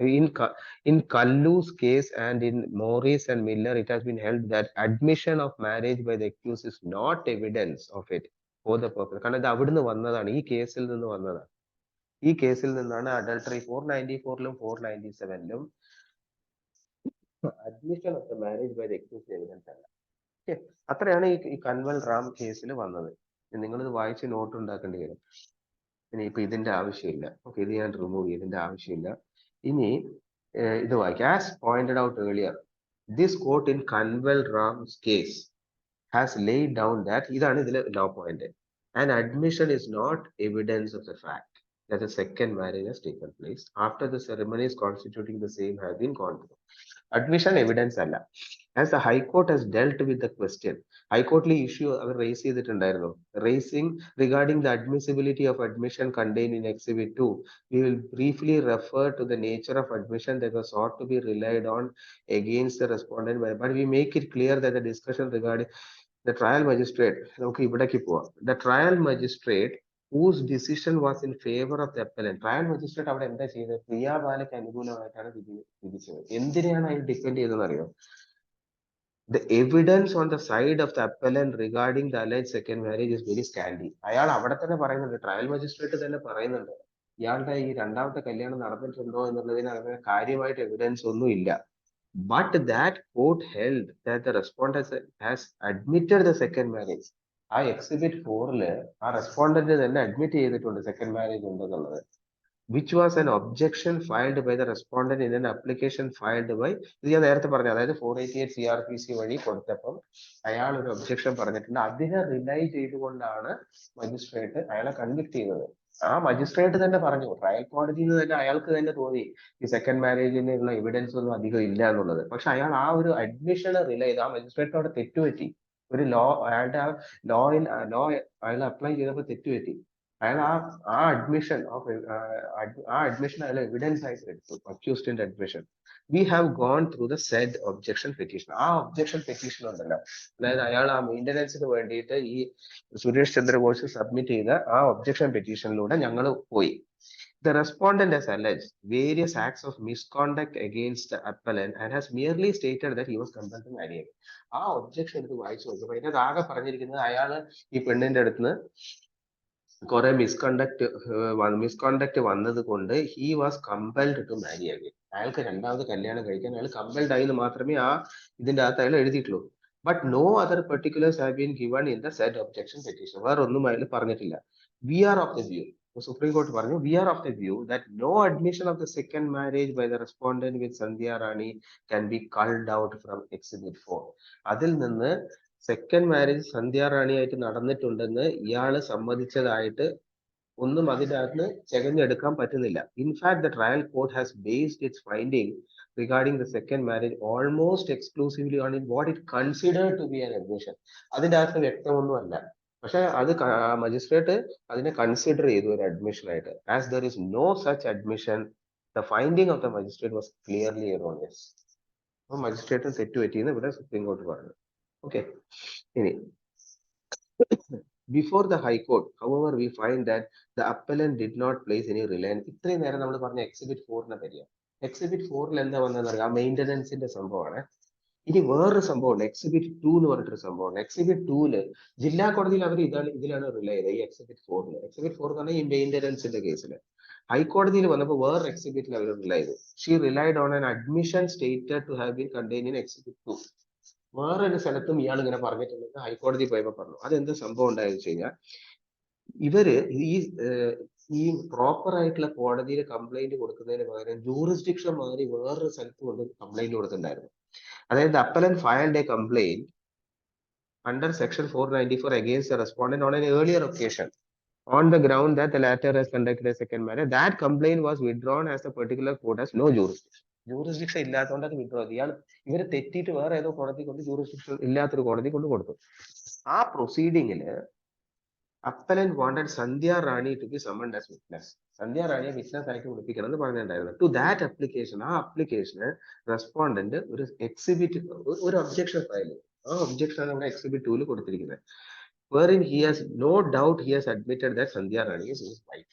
in Kallu's case and in Morris and Miller it has been held that admission of marriage by the accused is not evidence of it for the purpose. കാരണം ഇത് അവിടുന്ന് വന്നതാണ്, ഈ കേസിൽ നിന്ന് വന്നതാണ്. ഈ കേസിൽ നിന്നാണ് adultery 494 497 admission of the marriage by the accused evidence അല്ല. ഓക്കെ, അത്രയാണ് ഈ കൻവൽ റാം കേസിൽ വന്നത്. നിങ്ങളിത് വായിച്ച് നോട്ട് ഉണ്ടാക്കേണ്ടി വരും. ഇനിയിപ്പോ ഇതിന്റെ ആവശ്യമില്ല. ഓക്കെ, ഇത് ഞാൻ റിമൂവ് ചെയ്യും, ഇതിന്റെ ആവശ്യമില്ല. ഇനി ഇത് വായിക്കാം. As pointed out earlier, this court in Kanwal Ram's case has laid down that, ഇതാണ് ഇതിലെ law point, and admission is not evidence of the fact that the second marriage has taken place after the ceremonies constituting the same have been gone through. Admission evidence അല്ല. As the High Court has dealt with the question, High Court issue our raise ചെയ്തിട്ടുണ്ടായിരുന്നു. Raising regarding the admissibility of admission contained in Exhibit 2, we will briefly refer to the nature of admission that was sought to be relied on against the respondent, but we make it clear that the discussion regarding the trial magistrate, നമുക്ക് ഇവിടേക്ക് പോവാം. The trial magistrate whose decision was in favor of the appellant. Trial magistrate അവിടെ എന്താ ചെയ്തത്? പ്രിയാബാലയ്ക്ക് അനുകൂലമായിട്ടാണ് വിധിച്ചത്. എന്തിനാണ് അതിൽ depend ചെയ്തതെന്ന് അറിയോ? The evidence on the side of the appellant regarding the alleged second marriage is very scanty. അയാൾ അവിടെ തന്നെ പറയുന്നുണ്ട്, ട്രയൽ മജിസ്ട്രേറ്റ് തന്നെ പറയുന്നുണ്ട്, ഇയാളുടെ ഈ രണ്ടാമത്തെ കല്യാണം നടന്നിട്ടുണ്ടോ എന്നുള്ളതിന് അങ്ങനെ കാര്യമായിട്ട് എവിഡൻസ് ഒന്നും ഇല്ല. But that court held that the respondent has admitted the second marriage. ആ എക്സിബിറ്റ് 4 ആ റെസ്പോണ്ടന്റ് തന്നെ അഡ്മിറ്റ് ചെയ്തിട്ടുണ്ട് സെക്കൻഡ് മാരേജ് ഉണ്ടെന്നുള്ളത്. which was an objection filed by the respondent in an application filed by, ഇത് ഞാൻ നേരത്തെ പറഞ്ഞു, അതായത് 488 CRPC വഴി കൊടുത്തപ്പം അയാൾ ഒരു ഒബ്ജക്ഷൻ പറഞ്ഞിട്ടുണ്ട്. അതിനെ റിലൈ ചെയ്തുകൊണ്ടാണ് മജിസ്ട്രേറ്റ് അയാളെ കൺവിക്ട് ചെയ്തത്. ആ മജിസ്ട്രേറ്റ് തന്നെ പറഞ്ഞു, ട്രയൽ കോടതിയിൽ നിന്ന് തന്നെ അയാൾക്ക് തന്നെ തോന്നി ഈ സെക്കൻഡ് മാരേജിനുള്ള എവിഡൻസ് ഒന്നും അധികം ഇല്ല എന്നുള്ളത്. പക്ഷെ അയാൾ ആ ഒരു അഡ്മിഷനെ റിലൈ ചെയ്ത് ആ മജിസ്ട്രേറ്റ് അവിടെ തെറ്റുപറ്റി. ഒരു ലോ അയാളുടെ ലോ അയാൾ അപ്ലൈ ചെയ്തപ്പോൾ തെറ്റുപറ്റി. അയാൾ ആ അഡ്മിഷൻ ഓഫ് ആ അഡ്മിഷൻ അയാൾ എവിഡൻസ് ആയിട്ട് എടുത്തു, അക്യൂസ്ഡിന്റെ admission. We have gone through the said objection petition. ആ ഒബ്ജക്ഷൻ പെറ്റീഷൻ ഉണ്ടല്ലോ, അതായത് അയാൾ ആ മെയിൻ്റനൻസിന് വേണ്ടിയിട്ട് ഈ സുരേഷ് ചന്ദ്രബോസ് സബ്മിറ്റ് ചെയ്ത ആ ഒബ്ജക്ഷൻ പെറ്റീഷനിലൂടെ ഞങ്ങൾ പോയി. The respondent has alleged various acts of misconduct against the appellant and has merely stated that he was compelled to marry her. ആ ഒബ്ജക്ഷൻ എടുത്ത് വായിച്ചു നോക്കുമ്പോൾ അതിനകത്ത് ആകെ പറഞ്ഞിരിക്കുന്നത് അയാള് ഈ പെണ്ണിന്റെ അടുത്ത് കുറെ മിസ്കണ്ടക്ട് വന്നത് കൊണ്ട് he was compelled to marry again. അയാൾക്ക് രണ്ടാമത് കല്യാണം കഴിക്കാൻ അയാൾ കമ്പൽഡ് ആയി എന്ന് മാത്രമേ ആ ഇതിന്റെ അകത്ത് അയാൾ എഴുതിയിട്ടുള്ളൂ. But no other particulars have been given in the said objection petition. വേറെ ഒന്നും അയാൾ പറഞ്ഞിട്ടില്ല. We are of the view, supreme court പറഞ്ഞു, we are of the view that no admission of the second marriage by the respondent with Sandhya Rani can be culled out from exhibit 4. അതിൽ നിന്ന് second marriage സന്ധ്യ റാണിയായിട്ട് നടന്നിട്ടുണ്ടെന്ന് ഇയാള് സമ്മതിച്ചതായിട്ട് ഒന്നും അതിനകത്ത് ചെകഞ്ഞെടുക്കാൻ പറ്റുന്നില്ല. In fact the trial court has based its finding regarding the second marriage almost exclusively on in what it considered to be an admission. അതിന്റെ അകത്ത് വ്യക്തമൊന്നുമല്ല, പക്ഷെ അത് മജിസ്ട്രേറ്റ് അതിനെ കൺസിഡർ ചെയ്തു ഒരു അഡ്മിഷൻ ആയിട്ട്. As there is no such admission, the finding of the magistrate was clearly erroneous. അപ്പൊ magistrate തെറ്റുപറ്റിയെന്ന് ഇവിടെ സുപ്രീം കോർട്ട് പറഞ്ഞു. ഓക്കെ, ഇനി before the High Court, however, we find that the appellant did not place any reliance. ഇത്രയും നേരം നമ്മൾ പറഞ്ഞ exhibit 4നെ പറ്റിയാണ്. എക്സിബിറ്റ് 4ൽ എന്താ വന്നതെന്ന് അറിയാം, മെയിൻ്റനൻസിന്റെ സംഭവമാണ്. ഇനി വേറൊരു സംഭവമുണ്ട്, എക്സിബിറ്റ് 2 എന്ന് പറഞ്ഞിട്ടൊരു സംഭവമാണ്. എക്സിബിറ്റ് 2ല് ജില്ലാ കോടതിയിൽ അവർ ഇതിലാണ് റിലേ ചെയ്തത്, ഈ എക്സിബിറ്റ് 4ല്. എക്സിബിറ്റ് 4 എന്ന് പറഞ്ഞാൽ ഈ മെയിൻ്റനൻസിന്റെ കേസിൽ. ഹൈക്കോടതിയിൽ വന്നപ്പോൾ വേറെ എക്സിബിറ്റിൽ അവർ റിലേ ചെയ്തു. She relied on an admission stated to have been contained in exhibit 2. വേറൊരു സ്ഥലത്തും ഇയാൾ ഇങ്ങനെ പറഞ്ഞിട്ടുണ്ടെന്ന് ഹൈക്കോടതി പോയപ്പോ പറഞ്ഞു. അതെന്ത് സംഭവം ഉണ്ടായെന്ന് വെച്ച് കഴിഞ്ഞാൽ, ഇവര് ഈ പ്രോപ്പർ ആയിട്ടുള്ള കോടതിയിൽ കംപ്ലൈന്റ് കൊടുക്കുന്നതിന് പകരം ജൂറിസ്ഡിക്ഷൻ മാറി വേറൊരു സ്ഥലത്ത് കൊണ്ട് കംപ്ലൈന്റ് കൊടുത്തിട്ടുണ്ടായിരുന്നു. അതായത് appellant filed a complaint under section 494 against the respondent on an earlier occasion on the ground that the latter has conducted a second marriage. That complaint was withdrawn as the particular court has no jurisdiction. Jurisdiction ഇല്ലാത്തതുകൊണ്ട് അത് withdraw ചെയ്തു. ഇവര് തെറ്റിയിട്ട് വേറെ ഏതോ കോടതി കൊണ്ട് jurisdiction ഇല്ലാത്തൊരു കോടതി കൊണ്ട് കൊടുത്തു. ആ പ്രൊസീഡിങ്ങില് appellant wanted Sandhya Rani to be summoned as witness. Sandhya റാണിയെ വിറ്റ്നസ് ആയിട്ട് വിളിപ്പിക്കണം എന്ന് പറഞ്ഞിട്ടുണ്ടായിരുന്നു. ടു ദാറ്റ് അപ്ലിക്കേഷൻ, ആ അപ്ലിക്കേഷന് റെസ്പോണ്ടന്റ് ഒരു എക്സിബിറ്റ്, ഒരു ഒബ്ജക്ഷൻ ഫയൽ ചെയ്തു. ആ ഒബ്ജക്ഷൻ ആണ് നമ്മുടെ എക്സിബിറ്റ് 2ല് കൊടുത്തിരിക്കുന്നത്. wherein he has no doubt he has admitted that Sandhya Rani is his wife.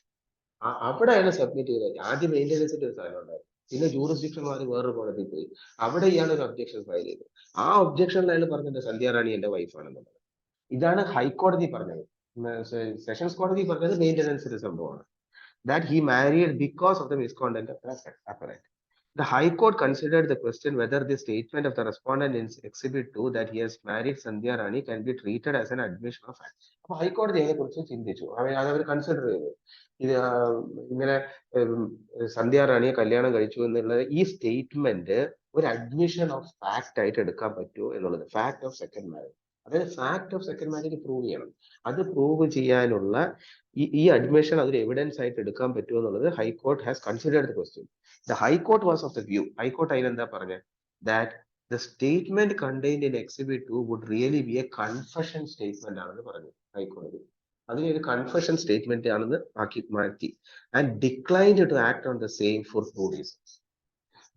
അവിടെ അയാൾ സബ്മിറ്റ് ചെയ്തത് ആദ്യം മെയിൻ്റനൻസിന്റെ ഒരു സാധനം ഉണ്ടായിരുന്നു, പിന്നെ ജൂറിസ്ഡിക്ഷൻ മാറി വേറൊരു കോടതി പോയി, അവിടെ ഇയാൾ ഒരു ഒബ്ജക്ഷൻ ഫയൽ ചെയ്തു. ആ ഒബ്ജക്ഷനിൽ അയാൾ പറഞ്ഞത് സന്ധ്യ റാണി എന്റെ വൈഫാണെന്നുള്ളത്. ഇതാണ് ഹൈക്കോടതി പറഞ്ഞത്. സെഷൻസ് കോടതി പറഞ്ഞത് മെയിൻ്റനൻസിന്റെ സംഭവമാണ്. That he married because of the misconduct of the appellant. The High Court considered the question whether the statement of the respondent in Exhibit 2 that he has married Sandhya Rani can be treated as an admission of fact. അപ്പോൾ ഹൈക്കോടതി അതിനെക്കുറിച്ച് ചിന്തിച്ചു, അതവർ consider ചെയ്തു. ഇത് ഇങ്ങനെ സന്ധ്യ റാണിയെ കല്യാണം കഴിച്ചു എന്നുള്ളത് ഈ സ്റ്റേറ്റ്മെന്റ് ഒരു അഡ്മിഷൻ ഓഫ് ഫാക്ട് ആയിട്ട് എടുക്കാൻ പറ്റുമോ എന്നുള്ളത്, ഫാക്ട് ഓഫ് സെക്കൻഡ് മാരേജ്. അതായത് fact of second marriage prove ചെയ്യണം. അത് പ്രൂവ് ചെയ്യാനുള്ള ഈ അഡ്മിഷൻ അതൊരു എവിഡൻസ് ആയിട്ട് എടുക്കാൻ പറ്റുമോ എന്നുള്ളത് high court has considered the question. The High Court was of the view, High Court അതിനെന്താ പറഞ്ഞത്, that the statement contained in Exhibit 2 would really be a confession statement ആണെന്ന് പറഞ്ഞു ഹൈക്കോടതി. അതിനെ ഒരു കൺഫെഷൻ സ്റ്റേറ്റ്മെന്റ് ആണെന്ന് മാറ്റി. And declined to act on the same for 2 reasons.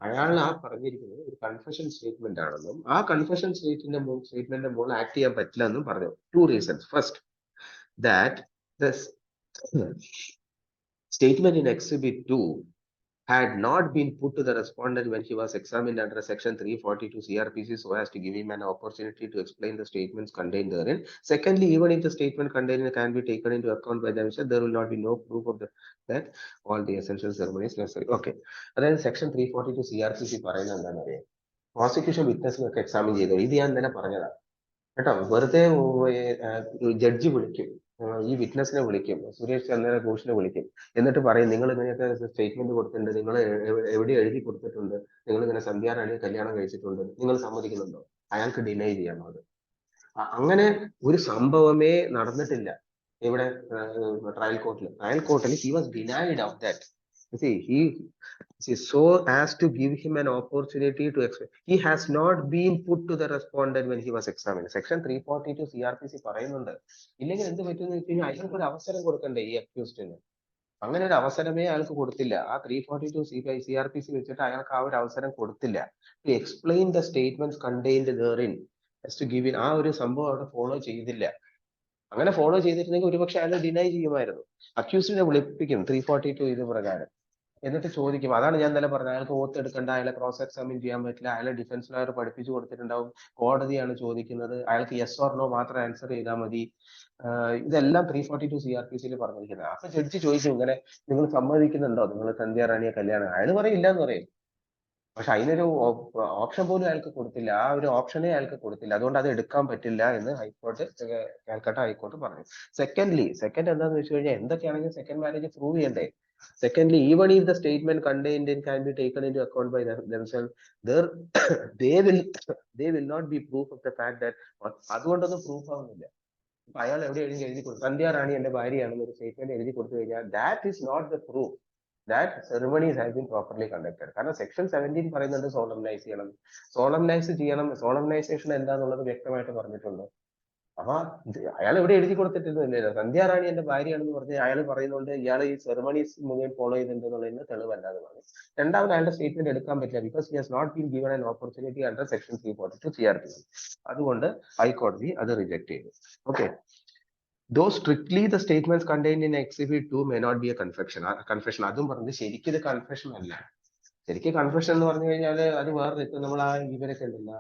അയാൾ ആ പറഞ്ഞിരിക്കുന്നത് ഒരു കൺഫെഷൻ സ്റ്റേറ്റ്മെന്റ് ആണെന്നും ആ കൺഫെഷൻ സ്റ്റേറ്റ്മെന്റിന്റെ മുകളിൽ ആക്ട് ചെയ്യാൻ പറ്റില്ല എന്നും പറഞ്ഞു. 2 reasons. First, that the statement in Exhibit 2 had not been put to the respondent when he was examined under section 342 CRPC so as to give him an opportunity to explain the statements contained therein. Secondly, even if the statement contained can be taken into account by the administrator, there will not be no proof of that all the essential ceremonies necessary. Okay, അതായത് section 342 CRPC പറയുന്നത് എന്താണെന്ന് അറിയാം, prosecution വിറ്റ്നസിനൊക്കെ examine ചെയ്തു. ഇത് ഞാൻ തന്നെ പറഞ്ഞതാണ് കേട്ടോ. വെറുതെ ജഡ്ജി വിളിക്കും, ഈ വിറ്റ്നസിനെ വിളിക്കും, സുരേഷ് ചന്ദ്ര ഘോഷിനെ വിളിക്കും, എന്നിട്ട് പറയും നിങ്ങൾ ഇങ്ങനെയൊക്കെ സ്റ്റേറ്റ്മെന്റ് കൊടുത്തിട്ടുണ്ട്, നിങ്ങൾ എവിടെ എഴുതി കൊടുത്തിട്ടുണ്ട്, നിങ്ങൾ ഇങ്ങനെ സന്ധ്യ റാണി കല്യാണം കഴിച്ചിട്ടുണ്ട്, നിങ്ങൾ സമ്മതിക്കുന്നുണ്ടോ? അയാൾക്ക് ഡിനൈ ചെയ്യാമോ? അത് അങ്ങനെ ഒരു സംഭവമേ നടന്നിട്ടില്ല ഇവിടെ ട്രയൽ കോർട്ടിൽ. He was denied of that. So as to give him an opportunity to explain. He has not been put to the respondent when he was examined. Section 342 CRPC പറയുന്നുണ്ട്. ഇല്ലെങ്കിൽ എന്ത് പറ്റുമെന്ന് വെച്ച് കഴിഞ്ഞാൽ അയാൾക്ക് ഒരു അവസരം കൊടുക്കണ്ടേ ഈ അക്യൂസ്ഡിന്. അങ്ങനെ ഒരു അവസരമേ അയാൾക്ക് കൊടുത്തില്ല. ആ 342 CRPC വെച്ചിട്ട് അയാൾക്ക് ആ ഒരു അവസരം കൊടുത്തില്ല. To explain the statements contained therein as to give in. ആ ഒരു സംഭവം അവിടെ ഫോളോ ചെയ്തില്ല. അങ്ങനെ ഫോളോ ചെയ്തിരുന്നെങ്കിൽ ഒരുപക്ഷെ അയാൾ ഡിനൈ ചെയ്യുമായിരുന്നു. അക്യൂസ്ഡിനെ വിളിപ്പിക്കും 342 ഇത് പ്രകാരം. എന്നിട്ട് ചോദിക്കും. അതാണ് ഞാൻ ഇന്നലെ പറഞ്ഞത്. അയാൾക്ക് ഓത്ത് എടുക്കണ്ട, അയാളെ ക്രോസ് എക്സാമിൻ ചെയ്യാൻ പറ്റില്ല, അയാളെ ഡിഫൻസ് ലോയർ പഠിപ്പിച്ചു കൊടുത്തിട്ടുണ്ടാവും, കോടതിയാണ് ചോദിക്കുന്നത്, അയാൾക്ക് യെസ് ഓർ നോ മാത്രം ആൻസർ ചെയ്താൽ മതി. ഇതെല്ലാം 342 CRPC പറഞ്ഞിരിക്കുന്നത്. അപ്പൊ ജഡ്ജി ചോദിക്കും, ഇങ്ങനെ നിങ്ങൾ സമ്മതിക്കുന്നുണ്ടോ നിങ്ങൾ സന്ധ്യ റാണിയെ കല്യാണം? അയാൾ പറയും ഇല്ല എന്ന് പറയും. പക്ഷെ അതിനൊരു ഓപ്ഷൻ പോലും അയാൾക്ക് കൊടുത്തില്ല. ആ ഒരു ഓപ്ഷനെ അയാൾക്ക് കൊടുത്തില്ല. അതുകൊണ്ട് അത് എടുക്കാൻ പറ്റില്ല എന്ന് കാൽക്കട്ട ഹൈക്കോർട്ട് പറഞ്ഞു. സെക്കൻഡ് എന്താന്ന് വെച്ച് കഴിഞ്ഞാൽ എന്തൊക്കെയാണെങ്കിലും സെക്കൻഡ് മാരേജ് പ്രൂവ് ചെയ്യണ്ടേ. Secondly, even if the statement contained in can be taken into account by themselves, they will not be proof of the fact that അതുകൊണ്ടൊന്നും പ്രൂഫ് ആവുന്നില്ല. ഇപ്പൊ അയാൾ എവിടെ എഴുതി കൊടുത്തു സന്ധ്യ റാണി എന്റെ ഭാര്യയാണെന്ന് ഒരു സ്റ്റേറ്റ്മെന്റ് എഴുതി കൊടുത്തു കഴിഞ്ഞാൽ that is not the proof that ceremonies have been properly conducted. കാരണം സെക്ഷൻ 17 പറയുന്നുണ്ട് സോളംനൈസ് ചെയ്യണം. സോളംനൈസേഷൻ എന്താന്നുള്ളത് വ്യക്തമായിട്ട് പറഞ്ഞിട്ടുണ്ട്. അപ്പൊ അയാൾ എവിടെ എഴുതി കൊടുത്തിട്ടില്ല. സന്ധ്യ റാണി എന്റെ ഭാര്യയാണെന്ന് പറഞ്ഞ് അയാൾ പറയുന്നുണ്ട് ഇയാൾ ഈ സെറമണീസ് മുഴുവൻ ഫോളോ ചെയ്തിട്ടുണ്ടെന്നുള്ളതിന് തെളിവല്ലാതെ പറഞ്ഞു. രണ്ടാമത് അയാളുടെ സ്റ്റേറ്റ്മെന്റ് എടുക്കാൻ പറ്റില്ല. Because he has not been given an opportunity under section 342 CRPC. അതുകൊണ്ട് ഹൈക്കോടതി അത് റിജക്ട് ചെയ്തു. Okay. Though strictly the statements contained in Exhibit 2 may not be a confession. അതും പറഞ്ഞത് ശരിക്കും ഇത് കൺഫെഷൻ അല്ല. ശരിക്കും കൺഫെഷൻ എന്ന് പറഞ്ഞു കഴിഞ്ഞാൽ അത് വേറെ നമ്മൾ ആ ഇവരൊക്കെ ഉണ്ടല്ല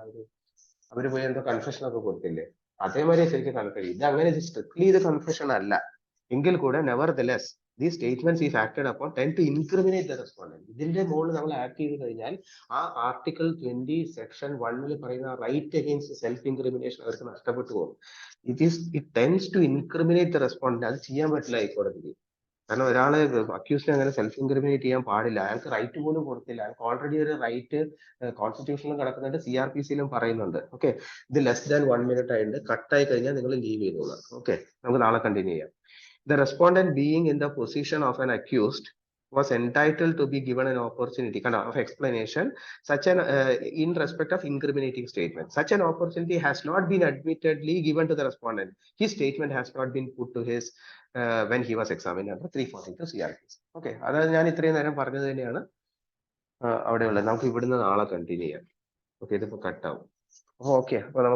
അവര് പോയി എന്തോ കൺഫെഷൻ ഒക്കെ കൊടുത്തില്ലേ, അതേമാതിരി ശരിക്കും കൺഫെഷൻ. ഇത് അങ്ങനെ സ്ട്രിക്ട്ലി ഇത് കൺഫെഷൻ അല്ല. എങ്കിൽ കൂടെ nevertheless these statements if acted upon tend to incriminate the respondent. ഇതിന്റെ മുകളിൽ നമ്മൾ ആക്ട് ചെയ്ത് കഴിഞ്ഞാൽ ആ ആർട്ടിക്കിൾ 20 സെക്ഷൻ 1 പറയുന്ന റൈറ്റ് അഗെയിൻസ്റ്റ് സെൽഫ് ഇൻക്രിമിനേഷൻ അവർക്ക് നഷ്ടപ്പെട്ടു പോകും. It tends to incriminate the respondent. അത് ചെയ്യാൻ പറ്റില്ല ഹൈക്കോടതിക്ക്. കാരണം ഒരാളെ അക്യൂസിനെ അങ്ങനെ സെൽഫ് ഇൻക്രിമിനേറ്റ് ചെയ്യാൻ പാടില്ല. അയാൾക്ക് റൈറ്റ് പോലും കൊടുത്തില്ല. അയാൾക്ക് ഓൾറെഡി ഒരു റൈറ്റ് കോൺസ്റ്റിറ്റ്യൂഷനിലും കിടക്കുന്നുണ്ട്, CRPC പറയുന്നുണ്ട്. ഓക്കെ. ഇത് ലെസ് ദാൻ 1 മിനിറ്റ് ആയിട്ട് കട്ടായി കഴിഞ്ഞാൽ നിങ്ങൾ ലീവ് ചെയ്തോളാം. ഓക്കെ, നമുക്ക് നാളെ കണ്ടിന്യൂ ചെയ്യാം. The respondent being in the position of an accused was entitled to be given an opportunity of explanation in respect of incriminating statement. Such an opportunity has not been admittedly given to the respondent. His statement has not been put to his when he was examined under 342 CRPC. Okay, അതായത് ഞാൻ ഇത്രയും നേരം പറഞ്ഞത് തന്നെയാണ് അവിടെയുള്ളത്. നമുക്ക് ഇവിടുന്ന് നാളെ കണ്ടിന്യൂ ചെയ്യാം. ഓക്കെ, ഇതിപ്പോ കട്ടാവും. ഓക്കെ, അപ്പൊ നമുക്ക്